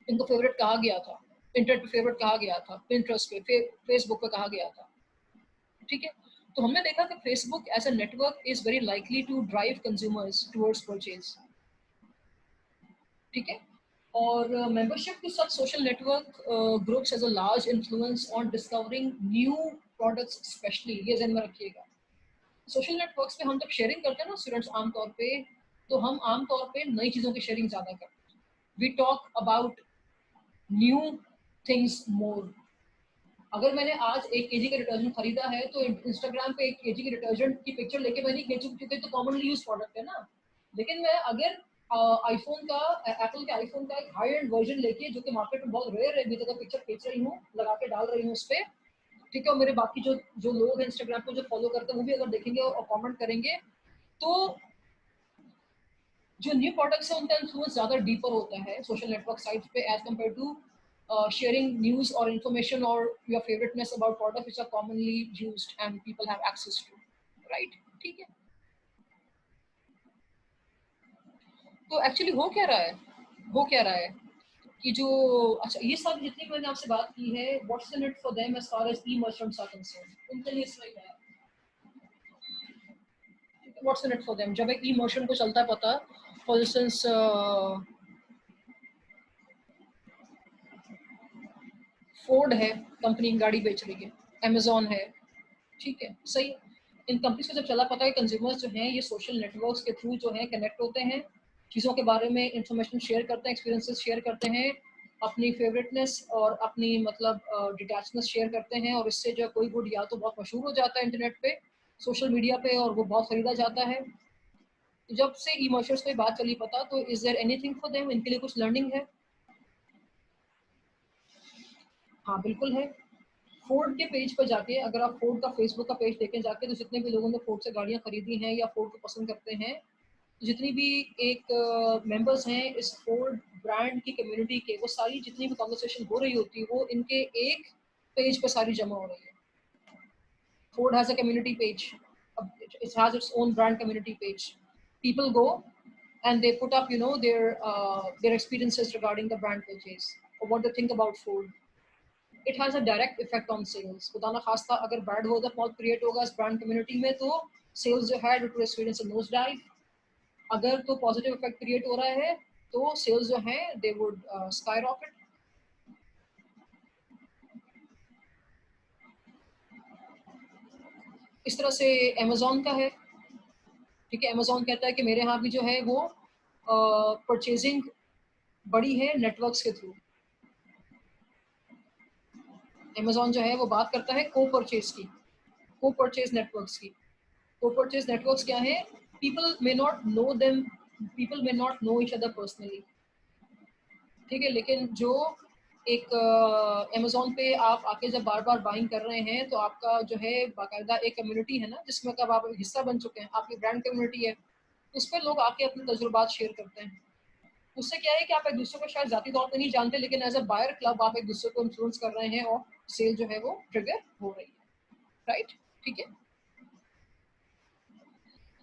इनको फेवरेट कहा गया था, इंटरनेट पे फेवरेट कहा गया था, पिंटरेस्ट पे, फेसबुक पे कहा गया था। ठीक है, तो हमने देखा कि Facebook as a network is very likely to drive consumers towards purchase. ठीक है, और membership to such social network groups has a large influence on discovering new products specially, ये ध्यान में रखिएगा। सोशल नेटवर्क्स पे हम जब शेयरिंग करते हैं ना स्टूडेंट्स, आमतौर पे तो हम आमतौर पे नई चीज़ों की शेयरिंग ज़्यादा करते हैं। We talk about new things more. अगर मैंने आज 1 kg का डिटर्जेंट खरीदा है तो इंस्टाग्राम पे 1 kg के डिटर्जेंट की पिक्चर लेके मैं नहीं खींचूं, क्योंकि तो कॉमनली यूज प्रोडक्ट है ना। लेकिन मैं अगर आईफोन का, एप्पल के आईफोन का एक हाई एंड वर्जन लेके, जो कि मार्केट में बहुत रेयर है, अभी तक पिक्चर खींच रही हूँ, लगा के डाल रही हूँ उस पर, ठीक है, और मेरे बाकी जो जो लोग हैं इंस्टाग्राम पे जो फॉलो करते हैं वो भी अगर देखेंगे और कमेंट करेंगे तो जो न्यू प्रोडक्ट्स है उनका इन्फ्लुएंस ज़्यादा डीपर होता है सोशल नेटवर्क साइट्स पे as compare to sharing news or information or your favoriteness about products which are commonly used and people have access to, right? ठीक है, तो एक्चुअली हो क्या रहा है कि जो अच्छा ये सब जितनी मैंने आपसे बात की है, what's in it for them as far as e merchants are concern, उनके लिए इसमें क्या है, what's in it for them? जब एक ई मर्चेंट को चलता है पता, फॉर इंस्टेंस फोर्ड है, कंपनी गाड़ी बेच रही है, अमेजोन है, ठीक है, सही है। इन कंपनीज को जब चला पता है कंज्यूमर्स जो हैं ये सोशल नेटवर्क्स के थ्रू जो है कनेक्ट होते हैं, चीज़ों के बारे में इंफॉर्मेशन शेयर करते हैं, एक्सपीरियंसेस शेयर करते हैं, अपनी फेवरेटनेस और अपनी मतलब डिटैचनेस शेयर करते हैं, और इससे जो कोई गुड या तो बहुत मशहूर हो जाता है इंटरनेट पे, सोशल मीडिया पे, और वो बहुत खरीदा जाता है। तो जब से ई मर्चर्स पे बात चली पता, तो is there anything for them, इनके लिए कुछ लर्निंग है? हाँ बिल्कुल है। फोर्ड के पेज पर जाके अगर आप फोर्ड का फेसबुक का पेज देखें जाके, तो जितने भी लोगों ने फोर्ड से गाड़ियां खरीदी हैं या फोर्ड को पसंद करते हैं, जितनी भी एक मेंबर्स हैं इस फोर्ड ब्रांड की कम्युनिटी के, वो सारी जितनी भी कॉन्वर्सेशन हो रही होती है वो इनके एक पेज पर सारी जमा हो रही है। Ford has a community page, it has its own brand community page. People go and they put up, you know, their experiences regarding the brand purchase or what they think about Ford. It has a direct effect on sales. खुदा ना खास्ता अगर bad होगा बहुत create होगा इस brand community में, तो सेल्स जो है to experience a nose dive. अगर तो पॉजिटिव इफेक्ट क्रिएट हो रहा है तो सेल्स जो है दे वुड स्काई रॉकेट। इस तरह से अमेजोन का है, ठीक है, अमेजोन कहता है कि मेरे यहाँ भी जो है वो परचेजिंग बड़ी है नेटवर्क्स के थ्रू। अमेजोन जो है वो बात करता है को परचेज की, को परचेज नेटवर्क्स की। को परचेज नेटवर्क्स क्या है? People may not know them, people may not know each other personally, ठीक है, लेकिन जो एक अमेजोन पे आप आके जब बार बार बाइंग कर रहे हैं तो आपका जो है बाकायदा एक कम्युनिटी है ना, जिसमें कब आप हिस्सा बन चुके हैं, आपकी ब्रांड कम्युनिटी है, उस पर लोग आके अपने तजुर्बात शेयर करते हैं। उससे क्या है कि आप एक दूसरे को शायद जाती तौर पे नहीं जानते, लेकिन एज अ बायर क्लब आप एक दूसरे को इन्फ्लुएंस कर रहे हैं और सेल जो है वो ट्रिगर हो रही है, राइट? ठीक है,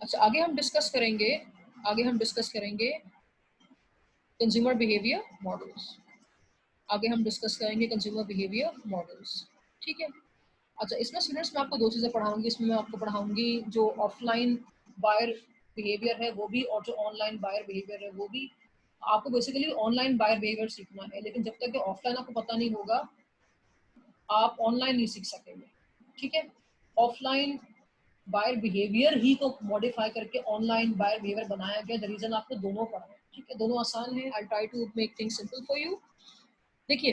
अच्छा आगे हम डिस्कस करेंगे कंज्यूमर बिहेवियर मॉडल्स। आगे हम डिस्कस करेंगे कंज्यूमर बिहेवियर मॉडल्स, ठीक है। अच्छा, इसमें स्टूडेंट्स मैं आपको दो चीज़ें पढ़ाऊंगी। इसमें मैं आपको पढ़ाऊंगी जो ऑफलाइन बायर बिहेवियर है वो भी, और जो ऑनलाइन बायर बिहेवियर है वो भी। आपको बेसिकली ऑनलाइन बायर बिहेवियर सीखना है, लेकिन जब तक कि ऑफलाइन आपको पता नहीं होगा आप ऑनलाइन नहीं सीख सकेंगे, ठीक है। ऑफलाइन बायर बिहेवियर ही को मॉडिफाई करके ऑनलाइन बायर बिहेवियर बनाया गया। द रीजन आपको दोनों पढ़ना है, ठीक है, दोनों आसान है। I try to make things simple for you. देखिए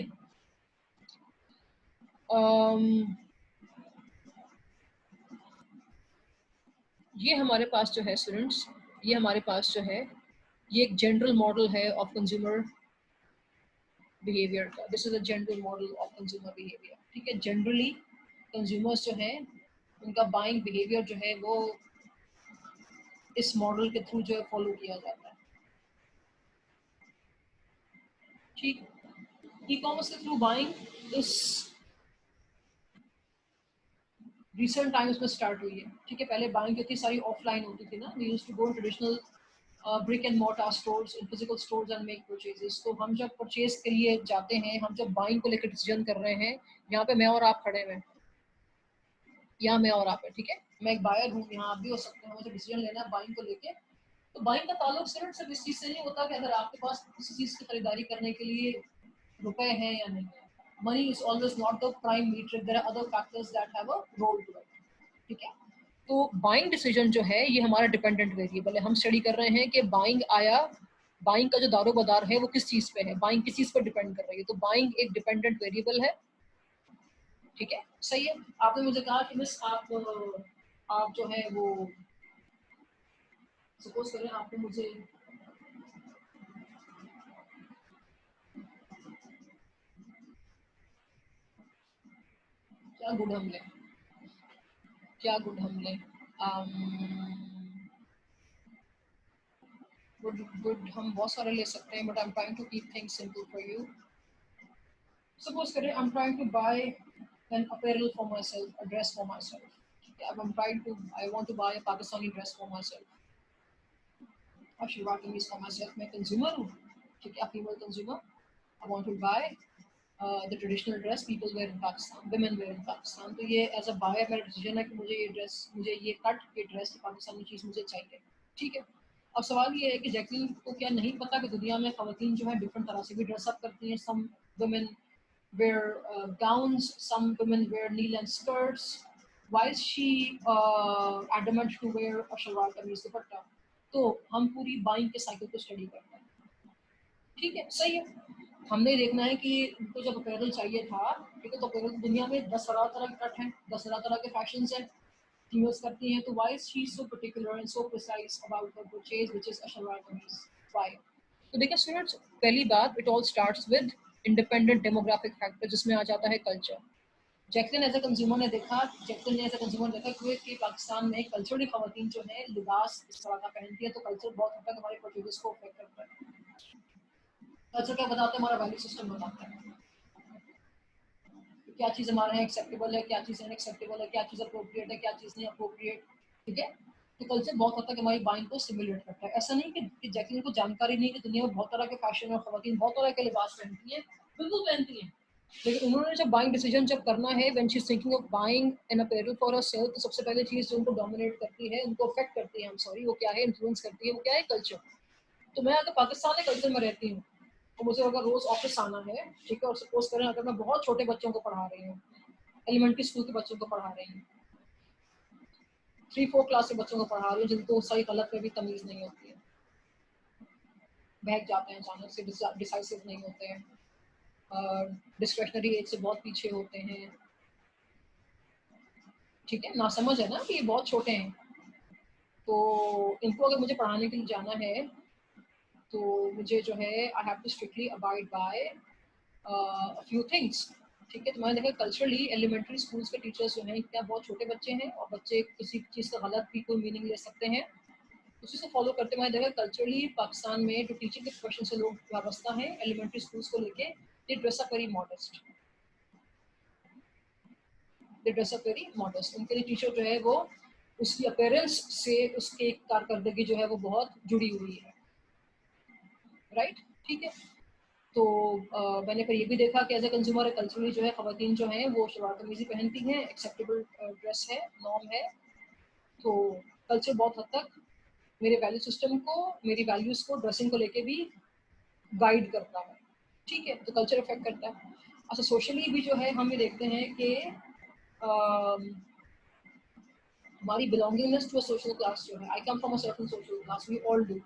ये हमारे पास जो है स्टूडेंट्स, ये हमारे पास जो है ये एक जनरल मॉडल है ऑफ कंज्यूमर बिहेवियर का। This is a general model of consumer behaviour, ठीक है। जनरली कंज्यूमर्स जो हैं उनका बाइंग बिहेवियर जो है वो इस मॉडल के थ्रू जो है फॉलो किया जाता है, ठीक। ई कॉमर्स के थ्रू बाइंग इस रिसेंट टाइम्स में स्टार्ट हुई है, ठीक है। पहले बाइंग जो थी सारी ऑफलाइन होती थी ना, we used to go in traditional brick and mortar stores, in physical stores and make purchases. तो हम जब परचेज के लिए जाते हैं, हम जब बाइंग को लेकर डिसीजन कर रहे हैं, यहाँ पे मैं और आप खड़े हैं, यहाँ मैं और आप है, ठीक है। मैं एक बायर हूँ, यहाँ आप भी हो सकते हैं। मुझे डिसीजन लेना है बाइंग को लेके। तो बाइंग का ताल्लुक सिर्फ इस चीज़ से नहीं होता कि अगर आपके पास किसी चीज़ की खरीदारी करने के लिए रुपए हैं या नहीं है। Money is always not the prime metric, there are other factors that have a role to it, ठीक है। तो बाइंग डिसीजन जो है ये हमारा डिपेंडेंट वेरिएबल है। हम स्टडी कर रहे हैं कि बाइंग आया, बाइंग का जो दारोमदार है वो किस चीज पे है, बाइंग किस चीज पर डिपेंड कर रही है। तो बाइंग एक डिपेंडेंट वेरिएबल है, ठीक है, सही है। आपने मुझे कहा कि मिस आप जो है वो सपोज करें आपने मुझे क्या गुड हम लें, क्या गुड हम लें? गुड हम बहुत सारे ले सकते हैं, but I am trying to keep things simple for you. Suppose करें I am trying to buy an apparel for myself, a dress for myself. I want to buy a Pakistani dress for myself, और shalwar kameez for myself. मैं consumer हूँ, ठीक है, female consumer. I want to buy the traditional dress people wear in Pakistan, women wear in Pakistan. तो ये as a buyer मेरा decision है कि मुझे ये ड्रेस, मुझे ये कट, ये ड्रेस, पाकिस्तानी चीज़ मुझे चाहिए, ठीक है. अब सवाल ये है कि जैकलिन को क्या नहीं पता कि दुनिया में खवातीन जो है डिफरेंट तरह से भी ड्रेसअप करती हैं. Some women wear gowns, some women wear knee-length skirts. Why is she adamant to wear a shalwar kameez दुपट्टा? तो हम पूरी बाइंग के साइकिल को स्टडी करते हैं, ठीक है, सही है. हमने देखना है कि उनको जब अपैरल चाहिए था, ठीक है, तो अपैरल दुनिया में 10,000 तरह के कट हैं, 10,000 तरह के फैशंस हैं, फीमेल्स करती हैं. तो why is she so particular and so precise about her purchase which is a shalwar kameez? Why? तो देखिए स्टूडेंट्स, पहली बात, it all starts with independent demographic factor, जिसमें आ जाता है culture. Jacqueline as a consumer ने देखा, जैकलिन ने एज अ कंज्यूमर देखा कि पाकिस्तान में कल्चरली खवातीन जो है लिबास इस तरह का पहनती है, तो कल्चर बहुत हद तक हमारे परचेजेस को अफेक्ट करता है. कल्चर क्या बताता है? हमारा वैल्यू सिस्टम बताता है क्या चीज़ हमारे यहाँ एक्सेप्टेबल है, क्या चीज़ अनएक्सेप्टेबल है, क्या चीज़ अप्रोप्रिएट है, क्या चीज़ नहीं अप्रोप्रिएट, ठीक है. तो कल्चर बहुत हद तक हमारी माइंड को सिमुलेट करता है. ऐसा नहीं कि जैकलिन को जानकारी नहीं कि दुनिया में बहुत तरह के फैशन और खवातीन बहुत तरह के लिबास पहनती हैं, बिल्कुल पहनती हैं. लेकिन उन्होंने जब बाइंग डिसीजन जब करना है, when she is thinking of buying an apparel for herself, तो सबसे पहले चीज़ जो उनको डोमिनेट करती है, उनको अफेक्ट करती है, वो क्या है, इन्फ्लुएंस करती है, वो क्या है, कल्चर. तो मैं अगर पाकिस्तान के कल्चर में रहती हूँ, तो मुझे अगर रोज ऑफिस आना है, ठीक है, और सपोज करें अगर मैं बहुत छोटे बच्चों को पढ़ा रही हूँ, एलिमेंट्री स्कूल के बच्चों को पढ़ा रही हूँ, 3-4 क्लास के बच्चों को पढ़ा रही हूँ, जिनको सही गलत में भी तमीज नहीं होती है, बहक जाते हैं अचानक से, डिसाइसिव नहीं होते हैं, डिस्क्रिशनरी एज से बहुत पीछे होते हैं, ठीक है, ना समझ है ना कि ये बहुत छोटे हैं. तो इनको अगर मुझे पढ़ाने के लिए जाना है, तो मुझे जो है I have to strictly abide by few things, ठीक है. तो मैंने देखा कल्चरली एलिमेंट्री स्कूल्स के टीचर्स जो हैं, क्या बहुत छोटे बच्चे हैं, और बच्चे किसी चीज़ का गलत भी कोई मीनिंग ले सकते हैं, उसी से फॉलो करते मैंने देखा कल्चरली पाकिस्तान में जो टीचिंग के प्रोफेशन से लोग वाबस्ता हैं एलिमेंट्री स्कूल्स को लेके, दे ड्रेस अप वेरी मॉडेस्ट, उनके लिए टीचर जो है वो उसकी अपीयरेंस से उसके कारकर्दगी जो है वो बहुत जुड़ी हुई है, राइट, ठीक है. तो मैंने फिर ये भी देखा कि एज ए कंज्यूमर कल्चरली जो है खवातीन जो हैं वो शलवार कमीज ही पहनती हैं, एक्सेप्टेबल ड्रेस है, नॉर्म है. तो कल्चर बहुत हद तक मेरे वैल्यू सिस्टम को, मेरी वैल्यूज को, ड्रेसिंग को लेके भी गाइड करता है, ठीक है. तो कल्चर इफेक्ट करता है. अच्छा, सोशली भी जो है हम ये देखते हैं कि हमारी belongingness to a social class जो है, I come from a certain social class, we all do.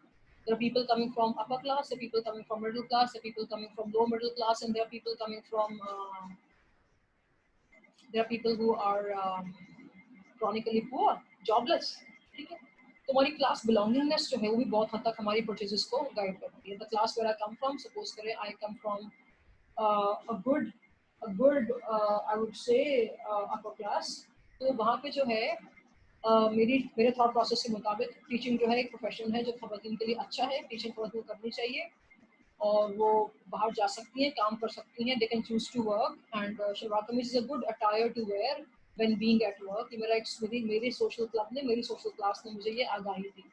There are people coming from upper class, there are people coming from middle class, there are people coming from low middle class, and there are people coming from there are people who are chronically poor, jobless, ठीक है. तो हमारी class belongingness जो है वो भी बहुत हद तक हमारी परचेजेस को गाइड करती है. The class where I come from, suppose करें I come from a good I would say upper class, तो वहाँ पे जो है मेरे थॉट प्रोसेस के मुताबिक टीचिंग जो है एक प्रोफेशन है जो खवातीन के लिए अच्छा है, टीचिंग खवातीन को करनी चाहिए, और वो बाहर जा सकती हैं, काम कर सकती हैं, they can choose to work, and shalwar kameez is a good attire to wear when being at work. ये मेरी सोशल क्लब ने, मेरी सोशल क्लास ने मुझे ये आगाही दी,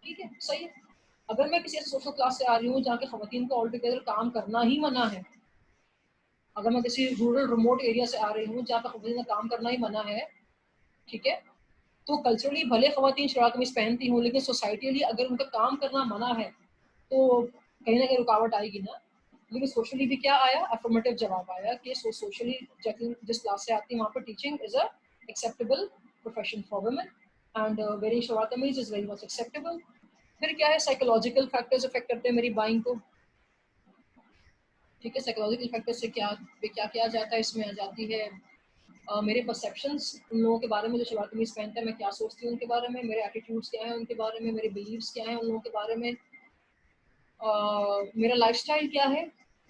ठीक है, सही है. अगर मैं किसी ऐसे सोशल क्लास से आ रही हूँ जहाँ के खवातीन को ऑल टुगेदर काम करना ही मना है, अगर मैं किसी रूरल रिमोट एरिया से आ रही हूँ जहाँ पर खवातीन का काम करना ही मना है, ठीक है, तो कल्चरली भले खवातीन शलवार कमीज पहनती हूँ, लेकिन सोसाइटली अगर उनका काम करना मना है तो कहीं ना कहीं रुकावट आएगी ना. लेकिन सोशली भी क्या आया, अफर्मेटिव जवाब आया कि सोशली जिस क्लास से आती है वहाँ पर teaching is a acceptable profession for women, and wearing shalwar kameez is very much acceptable. फिर क्या है, साइकोलॉजिकल फैक्टर्स इफेक्ट करते हैं मेरी बाइंग को, ठीक है. साइकोलॉजिकल फैक्टर से क्या क्या किया जाता है, इसमें आ जाती है मेरे परसेप्शंस उन लोगों के बारे में जो शलवार कमीज पहनते हैं, मैं क्या सोचती हूँ उनके बारे में, मेरे एटीट्यूड्स क्या हैं उनके बारे में, मेरे बिलीव्स क्या हैं उन लोगों के बारे में, मेरा लाइफस्टाइल क्या है,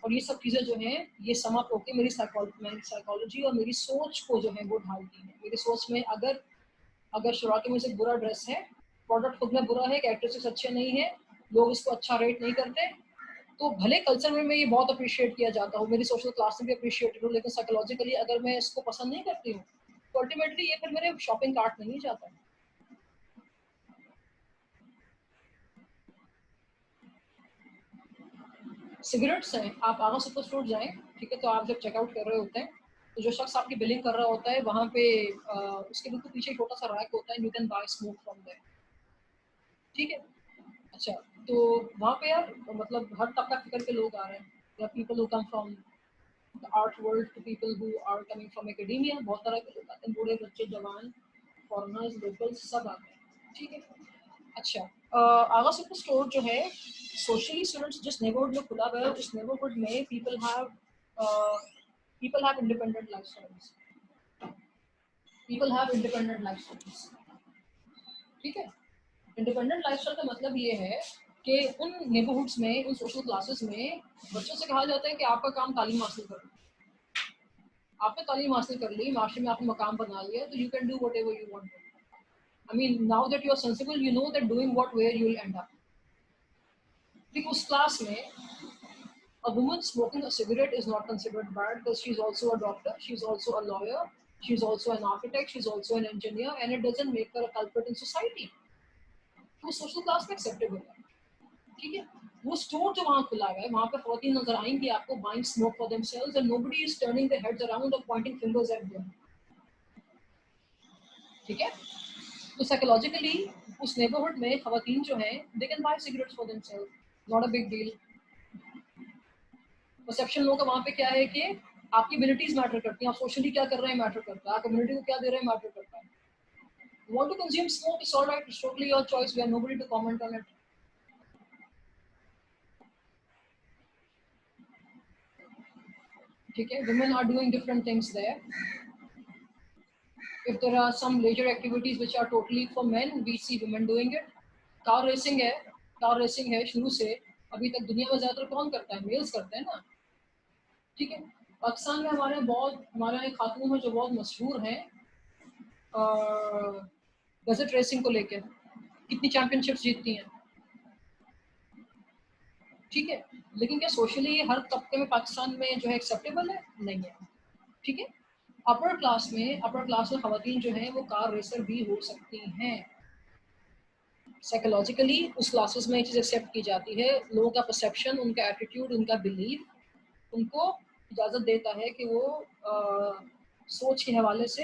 और ये सब चीज़ें जो हैं ये समाप्त होकर मेरी साइकोलॉजी और मेरी सोच को जो है वो ढालती है। मेरी सोच में अगर अगर शुरुआत में से बुरा ड्रेस है, प्रोडक्ट खुद में बुरा है, कैरेक्टरिस्टिक्स अच्छे नहीं है, लोग इसको अच्छा रेट नहीं करते, तो भले कल्चर में ये बहुत अप्रिशिएट किया जाता हो, मेरी सोशल क्लास में भी अप्रिशिएटेड हो, लेकिन साइकोलॉजिकली अगर मैं इसको पसंद नहीं करती हूँ तो अल्टीमेटली ये फिर मेरे शॉपिंग कार्ट में नहीं जाता। सिगरेट्स हैं, आप आगा सुपर स्टोर जाएं, ठीक है, तो आप जब चेकआउट कर रहे होते हैं तो जो शख्स आपकी बिलिंग कर रहा होता है वहाँ पे उसके बिल्कुल पीछे छोटा सा रैक होता है, you can buy smoke from there, ठीक है। अच्छा, तो वहाँ पे यार मतलब हर तबका फिकर के लोग आ रहे हैं, people who come from the art world to people who are coming from academia, बहुत तरह के लोग आते हैं, बूढ़े बच्चे जवान फॉरेनर्स लोकल्स सब आते हैं, ठीक है। अच्छा, आगा सुपर स्टोर जो है सोशली स्टूडेंट्स जिस नेबरहुड में खुला हुआ है उस नेबरहुड में people have independent lifestyles, people have independent lifestyles, ठीक है। इंडिपेंडेंट लाइफस्टाइल का मतलब ये है कि उन नेबरहुड्स में, उन सोशल क्लासेस में बच्चों से कहा जाता है कि आपका काम तालीम हासिल करना, आपने तालीम हासिल कर ली, माशरे में आपने मकाम बना लिया, तो you can do whatever you want. I mean now that you are sensible, you know that doing what where you will end up. ठीक, उस क्लास में a woman smoking a cigarette is not considered bad because she's also a doctor, she's also a lawyer, she's also an architect, she's also an engineer, and it doesn't make her a culprit in society. तो social class में acceptable है, ठीक है। वो store जो वहाँ खुला है वहाँ पे खवातीन नजर आएंगी आपको buying smoke for themselves and nobody is turning their heads around और पॉइंटिंग फिंगर्स एट देम, ठीक है। तो साइकोलॉजिकली उस नेबरहुड में खवातीन जो हैं they can buy cigarettes for themselves, not a big deal. Perception लोगों का वहाँ पे क्या है कि आपकी एबिलिटीज मैटर करती हैं, आप सोशली क्या कर रहे हैं मैटर करता है, आप कम्युनिटी को क्या दे रहे हैं मैटर करता है। You want to consume smoke, it's all right, it's totally your choice, we have nobody to comment on it. ठीक है, women are doing different things there. If there are some leisure activities which are totally for men, we see women doing it. Car racing है, car racing है शुरू से अभी तक दुनिया में ज्यादातर कौन करता है, मेल्स करते हैं ना, ठीक है। पाकिस्तान में हमारे यहाँ खातून है जो बहुत मशहूर हैं डेजर्ट रेसिंग को लेकर, कितनी चैंपियनशिप्स जीतती हैं, ठीक है। लेकिन क्या सोशली हर तबके में पाकिस्तान में जो है एक्सेप्टेबल है, नहीं है, ठीक है। अपर क्लास में खवातीन जो हैं वो कार रेसर भी हो सकती हैं, साइकोलॉजिकली उस क्लासेस में चीज़ एक्सेप्ट की जाती है, लोगों का परसेप्शन, उनका एटीट्यूड, उनका बिलीव उनको इजाज़त देता है कि वो सोच के हवाले से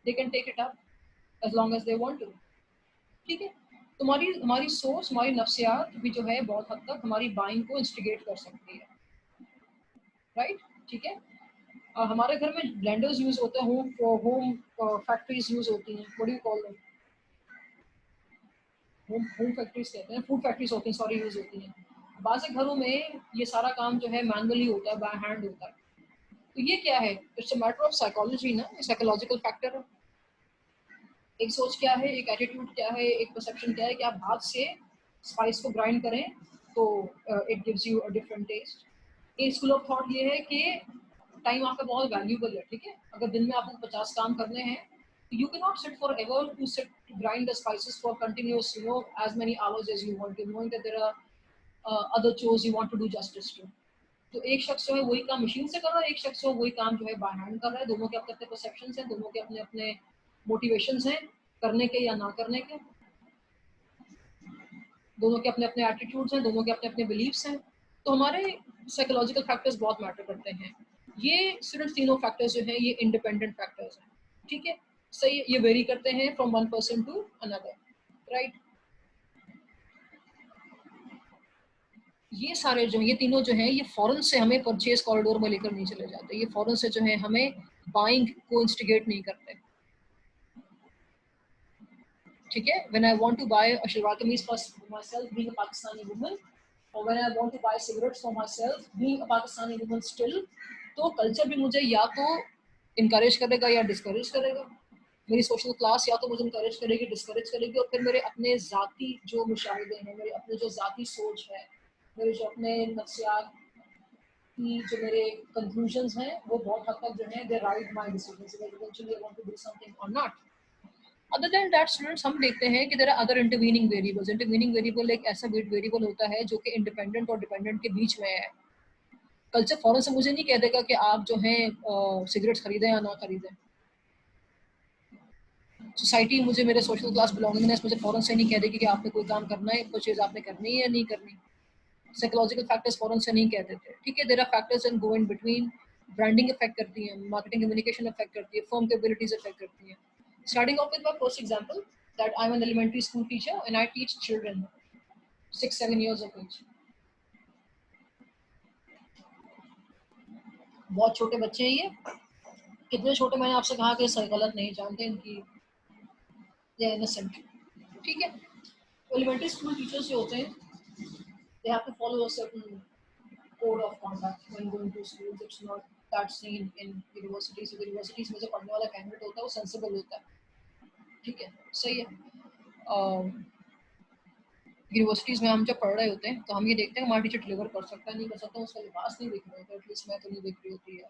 they can take it up as long as they want to, ठीक है। तुम्हारी हमारी सोच, हमारी नफ्सियात भी जो है बहुत हद तक हमारी बाइंग को इंस्टिगेट कर सकती है, राइट, ठीक है। हमारे घर में ब्लेंडर्स यूज होते हैं, होम फैक्ट्रीज यूज होती हैं, what do you call them, home factories कहते हैं, फूड फैक्ट्रीज होती हैं, सॉरी, यूज होती हैं। बाज़ घरों में ये सारा काम जो है मैनुअली होता है, बाय हैंड होता है। तो ये क्या है, it's a matter of psychology ना, साइकोलॉजिकल फैक्टर है। एक सोच क्या है, एक एटीट्यूड क्या है, एक परसेप्शन क्या है कि आप हाथ से स्पाइस को ग्राइंड करें तो it gives you a different taste. एक स्कूल ऑफ थॉट ये है कि टाइम आपका बहुत वैल्यूबल है, ठीक है। अगर दिन में आपको 50 काम करने हैं तो you can not sit for ever to sit to grind the spices for continuous as many hours as you want to, knowing that there are other chores you want to do justice to. तो एक शख्स जो है वही काम machine से कर रहा है, एक शख्स जो वही काम जो है बाय हैंड कर रहा है, दोनों के अपने अपने परसेप्शंस हैं, दोनों के अपने अपने मोटिवेशंस हैं करने के या ना करने के, दोनों के अपने अपने एटीट्यूड्स हैं, दोनों के अपने अपने बिलीव्स हैं। तो हमारे साइकोलॉजिकल फैक्टर्स बहुत मैटर करते हैं। ये सिर्फ तीनों फैक्टर्स जो हैं ये इंडिपेंडेंट फैक्टर्स हैं, ठीक है, सही। ये वेरी करते हैं from one person to another, right. ये सारे जो ये तीनों जो हैं ये फौरन से हमें परचेज कॉरिडोर में लेकर नहीं चले जाते, ये फौरन से जो है हमें बाइंग को इंस्टिगेट नहीं करते, ठीक है। When I want to buy a shalwar kameez for my being a Pakistani woman, और when I want to buy cigarettes for myself being a Pakistani woman still, तो कल्चर भी मुझे या तो इनकरेज करेगा या डिस्करेज करेगा। मेरी सोशल क्लास या तो मुझे इनकरेज करेगी, डिस्करेज करेगी, और फिर मेरे अपने ज़ाती जो मुशाहिदे हैं, मेरे अपने जो ज़ाती सोच है, मेरे जो अपने नफ्सियात कि जो मेरे कंक्लूजन्स हैं वो बहुत हद तक जो है they write my decisions that eventually I want to do something और not. Other than that students हम देखते हैं कि there are other intervening variables. Intervening variable एक ऐसा वेरिएबल होता है जो कि इंडिपेंडेंट और डिपेंडेंट के बीच में है। कल्चर फौरन से मुझे नहीं कह देगा कि आप जो है सिगरेट्स खरीदें या ना खरीदें। सोसाइटी मुझे मेरे सोशल क्लास बिलोंगिंगनेस मुझे फौरन से नहीं कह देगी कि आपने कोई काम करना है, कोई चीज़ आपने करनी है या नहीं करनी। साइकोलॉजिकल फैक्टर्स फौरन से नहीं कह देते, ठीक है। There are factors in go in between. Branding affect करती है, मार्केटिंग कम्युनिकेशन इफेक्ट करती है, फर्म कैपेबिलिटीज इफेक्ट करती है। Starting off with my first example that I am an elementary school teacher and I teach children 6-7 years of age। बहुत छोटे बच्चे हैं ये। कितने छोटे, मैंने आपसे कहा कि सही गलत नहीं जानते इनकी, या इनोसेंट, ठीक है। एलिमेंट्री स्कूल टीचर्स जो होते हैं they have to follow a certain code of conduct when going to schools. It's not that seen in universities. Universities में जो पढ़ने वाला कैंडिडेट होता है वो सेंसिबल होता है, ठीक है, सही है। यूनिवर्सिटीज में हम जब पढ़ रहे होते हैं तो हम ये देखते हैं हमारा टीचर डिलीवर कर सकता है नहीं कर सकता, उसका लिबास नहीं दिख रहा होता, एटलीस्ट मैं तो नहीं दिख रही होती है।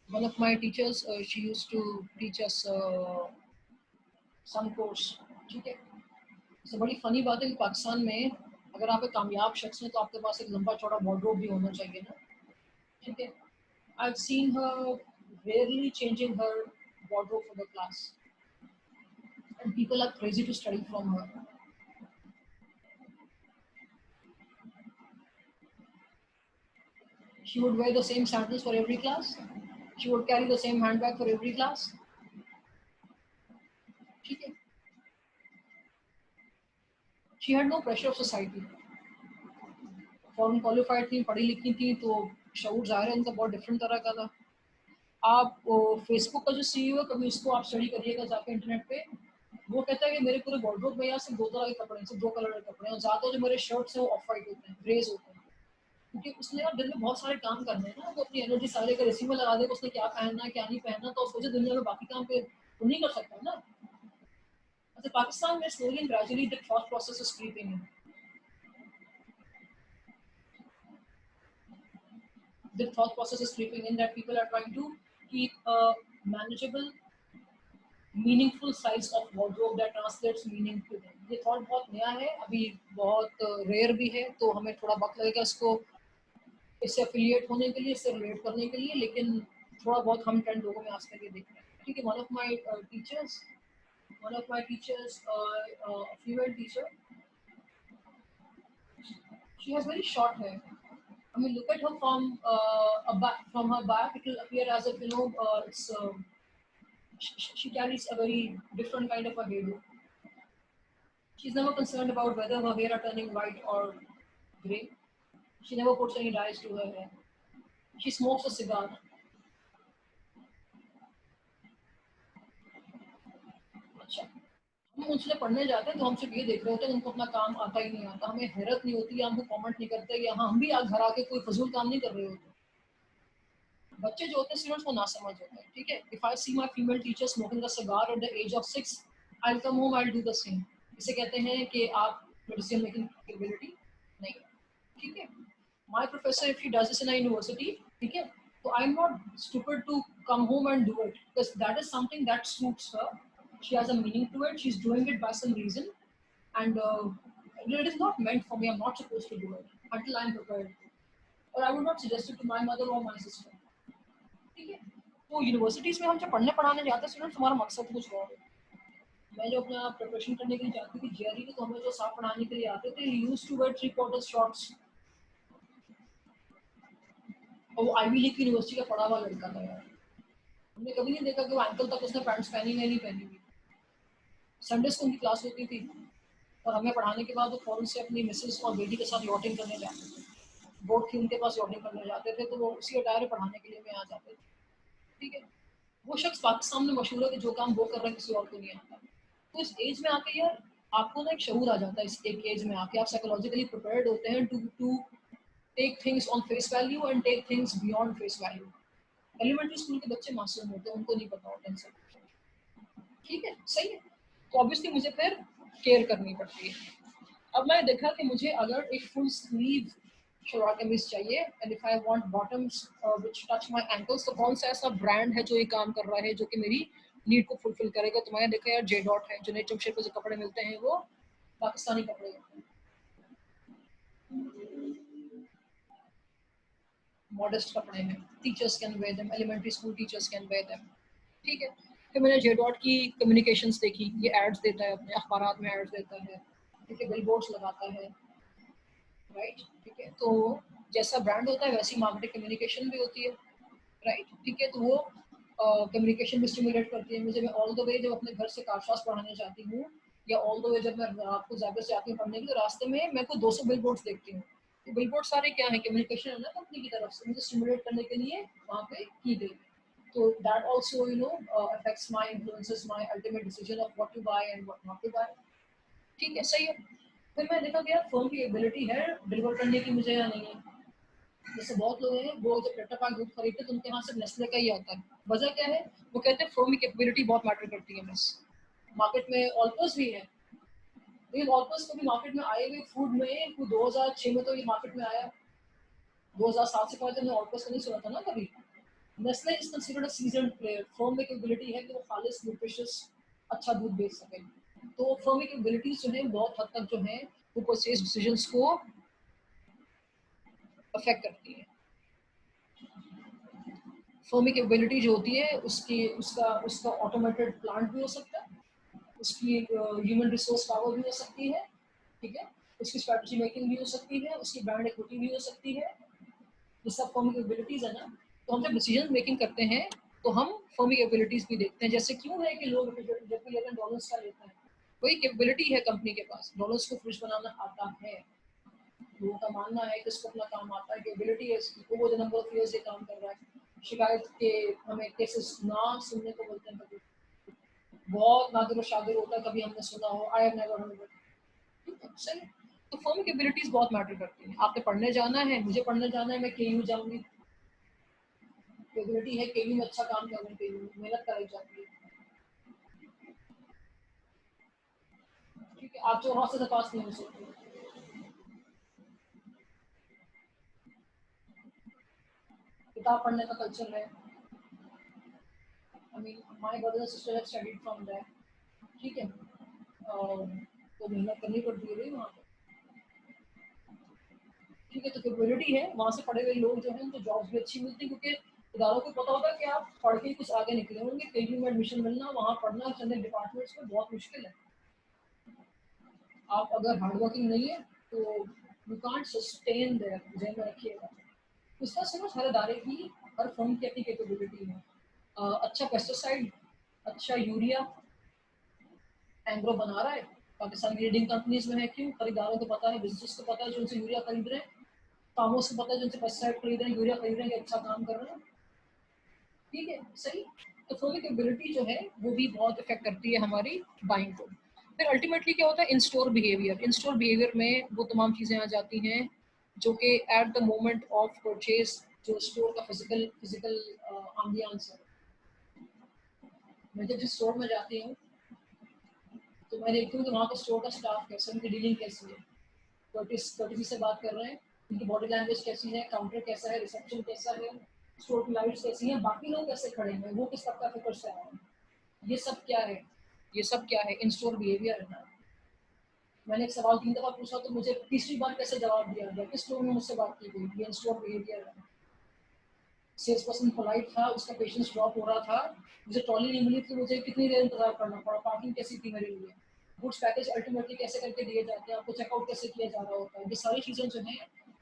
One of my teachers, she used to teach us some course, ठीक है। तो बड़ी फनी बात है कि पाकिस्तान में अगर आप एक कामयाब शख्स हैं तो आपके पास एक लंबा चौड़ा वार्डरोब भी होना चाहिए ना, ठीक है। I've seen her rarely changing her wardrobe for the class, and people are crazy to study from her. She would wear the same sandals for every class. She would carry the same handbag for every class. ठीक है। She had no pressure of society. Foreign qualified थी, पढ़ी लिखी थी, तो शऊर ज़ाहिर है उनका बहुत डिफरेंट तरह का था। आप फेसबुक का जो सीईओ है, कभी उसको आप स्टडी करिएगा जाके इंटरनेट पे। वो कहता है कि मेरे पूरे वार्डरोब में यहाँ सिर्फ 2 तरह के कपड़े हैं, सिर्फ 2 कलर के कपड़े हैं, और ज़्यादा जो मेरे शर्ट्स हैं वो ऑफ वाइट होते हैं, ग्रेज होते हैं। क्योंकि उसने यार दिन में बहुत सारे काम करने हैं ना, वो अपनी एनर्जी सारे का रिसीव में लगा देगा, उसने क्या पहनना है क्या नहीं पहनना, तो सोचे दुनिया में बाकी काम पे वो नहीं कर सकता ना। अच्छा, पाकिस्तान में slowly and gradually the thought process is creeping in. The thought process is creeping in that people are trying to keep a manageable, meaningful size of wardrobe that translates meaning to them. ये thought बहुत नया है, अभी बहुत rare भी है, तो हमें थोड़ा वक्त लगेगा इसको, इससे एफिलिएट होने के लिए, इससे रिलेट करने के लिए, लेकिन थोड़ा बहुत हम ट्रेंड लोगों में आज करके देख रहे हैं, ठीक है। One of my teachers female teacher, she has very short hair. I mean, look at her from her back. It will appear as if she carries a very different kind of a hairdo. She's never concerned about whether her hair are turning white or grey. She never puts any dyes to her hair. She smokes a cigar. अच्छा, हम उनसे पढ़ने जाते हैं तो हम सिर्फ ये देख रहे होते हैं, उनको अपना काम आता ही नहीं आता, हमें हैरत नहीं होती, या हमको कमेंट नहीं करते, या हम भी घर आके कोई फजूल काम नहीं कर रहे होते। बच्चे जो होते हैं स्टूडेंट्स को ना समझ होता है, ठीक है। If I see my female teacher smoking a cigar at the age of 6, I will come home, I will do the same. इसे कहते हैं कि आप डिसीजन मेकिंग कैपेबिलिटी नहीं, ठीक है। My professor if she does this in a university, ठीक है, तो I am not stupid to come home and do it, because that is something that suits her, she has a meaning to it, she is doing it by some reason, and it is not meant for me, I'm not supposed to do it until I'm prepared, or I would not suggest it to my mother or my sister, ठीक है। तो universities में हम जब पढ़ने पढ़ाने जाते हैं स्टूडेंट्स, हमारा मकसद कुछ और है। मैं जो अपना प्रिपरेशन करने के लिए जाती थी जेआरई की, तो हमें जो साहब पढ़ाने के लिए आते थे यूज्ड टू वेयर 3/4 शॉर्ट्स, और वो आईवी लीग यूनिवर्सिटी का पढ़ा हुआ लड़का था यार। हमने कभी नहीं देखा कि वो एंकल तक उसने पैंट्स पहनी है नहीं पहनी हुई। संडेज को उनकी क्लास होती थी, और हमें पढ़ाने के बाद वो फौरन से अपनी मिसेस और बेटी के साथ यॉटिंग करने जाते थे। बोट थी उनके पास, यॉटिंग करने जाते थे, तो वो उसी अटायर पढ़ाने के लिए में आ जाते थे, ठीक है। वो शख्स पाकिस्तान में मशहूर है कि जो काम वो कर रहा है किसी और को नहीं आता। तो इस एज में आके यार आपको ना एक शऊर आ जाता है, इस एक एज में आके आप साइकोलॉजिकली प्रिपेयर्ड होते हैं to take things on face value and take things beyond face value. Elementary school के बच्चे मासूम होते हैं, उनको नहीं पता होता इन सब, ठीक है, सही है। तो ऑब्वियसली मुझे फिर केयर करनी पड़ती है। अब मैंने देखा कि मुझे अगर एक फुल स्लीव शलवार कमीज चाहिए and if I want bottoms which touch my ankles, तो कौन सा ऐसा ब्रांड है जो ये काम कर रहा है जो कि मेरी नीड को फुलफिल करेगा? तो मैंने देखा यार जे डॉट है, जो नेट जमशेद पे जो कपड़े मिलते हैं वो पाकिस्तानी कपड़े होते हैं, मॉडेस्ट कपड़े हैं, teachers can wear them, elementary school teachers can wear them, ठीक है। फिर मैंने जे डॉट की कम्युनिकेशंस देखी, ये एड्स देता है, अपने अखबारात में एड्स देता है, ठीक है, बिल बोर्ड्स लगाता है, राइट, ठीक है। तो जैसा ब्रांड होता है वैसी मार्केटिंग कम्युनिकेशन भी होती है, राइट, ठीक है। तो वो कम्युनिकेशन भी स्टिमुलेट करती है मुझे। मैं ऑल द वे जब अपने घर से कारशास पढ़ाने जाती हूँ, या ऑल द वे जब मैं रात को जाकर से आती हूँ पढ़ने के लिए, तो रास्ते में मैं को 200 बिल बोर्ड्स देखती हूँ। तो बिल बोर्ड सारे क्या है, कम्युनिकेशन है ना कंपनी की तरफ से मुझे स्टिमुलेट करने के लिए वहाँ पे की गई। तो that also affects my, influences my ultimate decision of what to buy and what not to buy, ठीक है, सही है। फिर मैं देखा कि यार फोन की एबिलिटी है डिलीवर करने की मुझे या नहीं है। जैसे बहुत लोग हैं वो जब टेट्रा पैक दूध खरीदते हैं तो उनके यहाँ सिर्फ नेस्ले का ही आता है। वजह क्या है? वो कहते हैं फोम की कैपेबिलिटी बहुत मैटर करती है। बस मार्केट में ऑल्पोस भी है, लेकिन ऑल्पोस कभी मार्केट में आए हुए फूड में 2006 में तो ये मार्केट में आया, 2007 से पहले तो मैंने ऑल्पोस का नहीं सुना था ना कभी। Nestle is considered a seasoned player. Firm में कैपेबिलिटी है कि वो खालिश न्यूट्रिशियस अच्छा दूध बेच सके। तो फर्म की कैपेबिलिटीज जो है बहुत हद तक जो है वो परचेज डिसीजंस को अफेक्ट करती है। फर्मिक एबिलिटी जो होती है उसकी उसका उसका ऑटोमेटेड प्लांट भी हो सकता है, उसकी ह्यूमन रिसोर्स पावर भी हो सकती है, ठीक है, उसकी स्ट्रेटजी मेकिंग भी हो सकती है, उसकी ब्रांड इक्विटी भी हो सकती है। ये सब फर्मिक एबिलिटीज है ना। तो हम जब डिसीजन मेकिंग करते हैं तो हम फर्मिक एबिलिटीज भी देखते हैं। जैसे क्यों है कि लोग $11 का लेते हैं, वही कैपेबिलिटी है कंपनी के पास, डॉलर्स को फ्रिज बनाना आता है। लोगों का मानना है कि इसको अपना काम आता है, कि एबिलिटी है इसकी, तो वो जो नंबर ऑफ ईयर्स ये काम कर रहा है। शिकायत के हमें केसेस ना सुनने को मिलते हैं, कभी बहुत नादिर और शादिर होता है, कभी हमने सुना हो, आई हैव नेवर हर्ड, ठीक है, सही। तो फर्म की एबिलिटीज बहुत मैटर करती हैं। आपने पढ़ने जाना है, मुझे पढ़ने जाना है, मैं केयू जाऊंगी, एबिलिटी है केयू में अच्छा काम करने के लिए मेहनत कराई जाती है, ठीक है। आप चौराहे से पास नहीं हो सकते। किताब पढ़ने का कल्चर है। I mean my brother and sister have studied from there, ठीक है। तो मेहनत करनी पड़ती है भाई वहाँ पे, ठीक है। तो कैपेबिलिटी है, वहाँ से पढ़े हुए लोग जो हैं उनको जॉब्स भी अच्छी मिलती है, क्योंकि इदारों को पता होता है कि आप पढ़ के कुछ आगे निकले होंगे। केयू में एडमिशन मिलना, वहाँ पढ़ना चंद डिपार्टमेंट्स में बहुत मुश्किल है। आप अगर हार्ड वर्किंग नहीं है तो यू कांट सस्टेन देयर, ध्यान में रखिएगा। इसका समझ हर इदारे की, हर फर्म की अपनी कैपेबिलिटी है। अच्छा पेस्टिसाइड, अच्छा यूरिया एंग्रो बना रहा है, पाकिस्तान की लीडिंग कंपनीज में है। क्यों? खरीदारों को पता है, बिजनेस को पता है जो उनसे यूरिया खरीद रहे हैं, कामों से पता है जो उनसे पेस्टिसाइड खरीद रहे हैं, यूरिया खरीद रहे हैं, कि अच्छा काम कर रहे हैं, ठीक है, सही। तो फर्मिक एबिलिटी जो है वो भी बहुत इफेक्ट करती है हमारी बाइंग को। फिर अल्टीमेटली क्या होता है? इन स्टोर बिहेवियर। इन स्टोर बिहेवियर में वो तमाम चीज़ें आ जाती हैं जो कि at the moment of purchase जो स्टोर का फिजिकल फिजिकल एम्बियंस है। मैं जब जिस स्टोर में जाती हूँ तो मैं देखती हूँ कि वहाँ का स्टोर का स्टाफ कैसा है, उनकी डीलिंग कैसी है, कर्टिसी से बात कर रहे हैं, उनकी बॉडी लैंग्वेज कैसी है, काउंटर कैसा है, रिसेप्शन कैसा है, स्टोर की लाइट्स कैसी हैं, बाकी लोग कैसे खड़े हैं, वो किस सबका फिक्र से आए हैं, ये सब क्या है? ये सब क्या है? इन स्टोर बिहेवियर है ना। मैंने एक सवाल 3 दफा पूछा तो मुझे तीसरी बार कैसे जवाब दिया गया? किस लोग ने मुझसे बात की गई? ये इन स्टोर बिहेवियर है। सेल्स पर्सन पोलाइट था, उसका पेशेंस ड्रॉप हो रहा था, मुझे ट्रॉली नहीं मिली थी, मुझे कितनी देर इंतजार करना पड़ा, पार्किंग कैसी थी मेरे लिए, गुड्स पैकेज अल्टीमेटली कैसे करके दिए जाते हैं, आपको चेकआउट कैसे किया जा रहा होता है। ये सारी चीज़ें जो हैं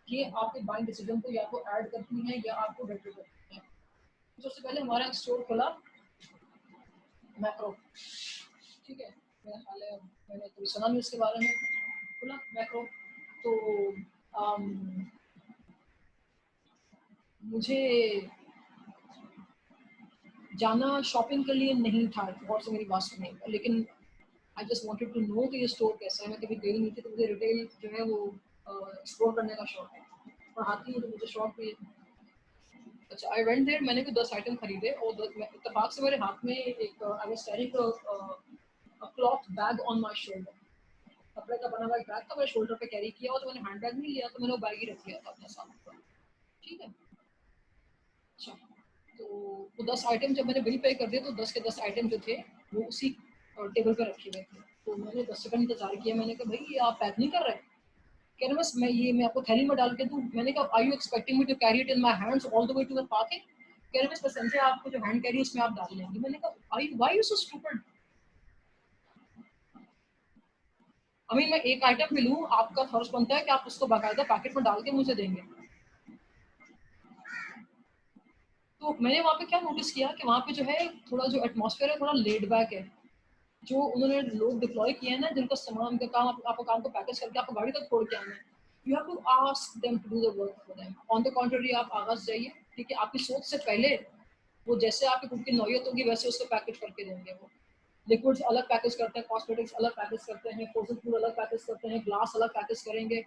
ये आपके बाइंग डिसीजन को या तो ऐड करती हैं या आपको बेटर करती हैं। तो सबसे पहले हमारा एक स्टोर खुला, मैक्रो, ठीक है, मेरा ख्याल है मैंने कभी सुना नहीं उसके बारे में। खुला मैक्रो, तो आम, मुझे जाना शॉपिंग के लिए नहीं था, बहुत से मेरी बात सुनी, लेकिन I just wanted to know कि ये स्टोर कैसा है। मैं कभी गई नहीं थी, तो मुझे रिटेल जो है वो एक्सप्लोर करने का शौक है, पढ़ाती हूँ तो मुझे शौक भी है। अच्छा, आई वेंट देयर, मैंने भी 10 आइटम खरीदे और इत्तेफाक से मेरे हाथ में एक I was carrying a cloth bag on my shoulder. कपड़े का बना हुआ एक बैग था, मैंने शोल्डर पे कैरी किया और तो मैंने हैंड बैग नहीं लिया, तो मैंने वो बैग ही रख लिया था अपने साथ। ठीक है, अच्छा, तो 10 आइटम जब मैंने बिल पे कर दिया तो 10 के 10 आइटम जो थे वो उसी टेबल पे रखे हुए थे। तो मैंने 10 सेकंड इंतजार किया, मैंने कहा भाई ये आप पैक नहीं कर रहे? कह रहे बस मैं आपको थैली में डाल के दूं। मैंने कहा are you expecting me to carry it in my hands all the way to the parking? कह रहे बस संजय आपको जो हैंड कैरी उसमें आप डाल लेंगे। मैंने कहा I why you so stupid? अभी मैं एक आइटम भी लूं, आपका फर्ज बनता है कि आप उसको बाकायदा पैकेट में डाल के मुझे देंगे। तो मैंने वहाँ पे क्या नोटिस किया कि वहाँ पे जो है थोड़ा जो एटमॉस्फेयर है थोड़ा लेड बैक है। जो उन्होंने लोग डिप्लॉय किए हैं ना, जिनका सामान का काम आपको काम को पैकेज करके आपको गाड़ी तक छोड़ के आना है, you have to ask them to do the work for them. On the contrary आप आगाज जाइए, ठीक है, आपकी सोच से पहले वो जैसे आपकी खुद की नौयत होगी वैसे उसको पैकेज करके देंगे। वो लिक्विड्स अलग पैकेज करते हैं, कॉस्मेटिक्स अलग पैकेज करते हैं, फ्रोजन फूड अलग पैकेज करते हैं, ग्लास अलग पैकेज करेंगे।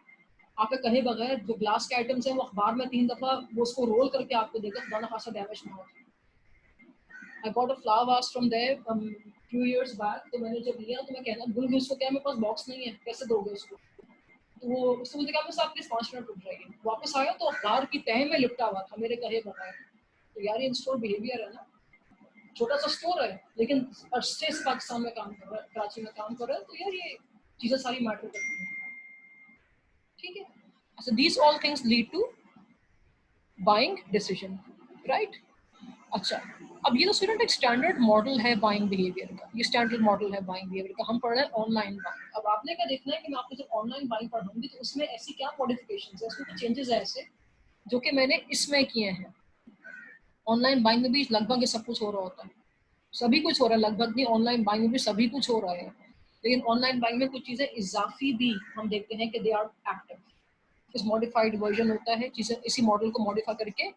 आपके कहे बगैर जो ग्लास के आइटम्स हैं वो अखबार में 3 दफा वो उसको रोल करके आपको देगा, खुदा खासा डैमेज ना हो। I got a flower vase from there few years back। तो मैंने जब लिया तो मैं कहना भूल गई उसको, क्या मेरे पास बॉक्स नहीं है, कैसे दोगे उसको? तो वो उसने मुझे कहा बस आप प्लीज 5 मिनट रुक जाइए। वापस आया तो अखबार की तह में लिपटा हुआ था मेरे कहे बगैर। तो यार ये इन स्टोर बिहेवियर है ना। छोटा सा स्टोर है लेकिन अरसे से पाकिस्तान में काम कर रहा है, कराची में काम कर रहा है, तो यार ये चीजें सारी मैटर करती हैं। ठीक है, so these all things lead to buying decision, right? अच्छा, अब ये तो सिर्फ एक स्टैंडर्ड मॉडल है बाइंग बिहेवियर का, ये स्टैंडर्ड मॉडल है बाइंग बिहेवियर का। हम पढ़ रहे हैं ऑनलाइन बाइंग। अब आपने क्या देखना है कि मैं आपको जब ऑनलाइन बाइंग पढ़ाऊंगी तो उसमें ऐसी क्या मॉडिफिकेशंस है, उसमें चेंजेस है ऐसे जो कि मैंने इसमें किए हैं। ऑनलाइन बाइंग में भी लगभग ये सब कुछ हो रहा होता है, सभी कुछ हो रहा है, लगभग नहीं, ऑनलाइन बाइंग में भी सभी कुछ हो रहा है। लेकिन ऑनलाइन बाइंग में कुछ चीज़ें इजाफी भी हम देखते हैं कि दे आर एक्टिव। इस मॉडिफाइड वर्जन होता है, चीज़ें इसी मॉडल को मॉडिफाई करके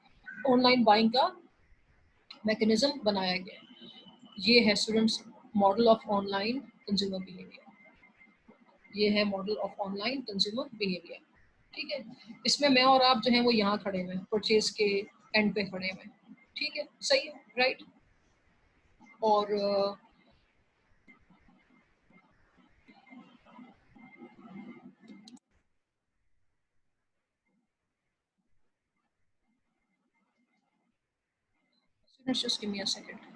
ऑनलाइन बाइंग का मैकेनिज्म बनाया गया। ये है students model of online consumer behaviour. ये है model of online consumer behaviour. ठीक है, इसमें मैं और आप जो हैं वो यहाँ खड़े हुए हैं, परचेज के एंड पे खड़े हुए हैं। ठीक है, सही है, राइट। और students just give me a second.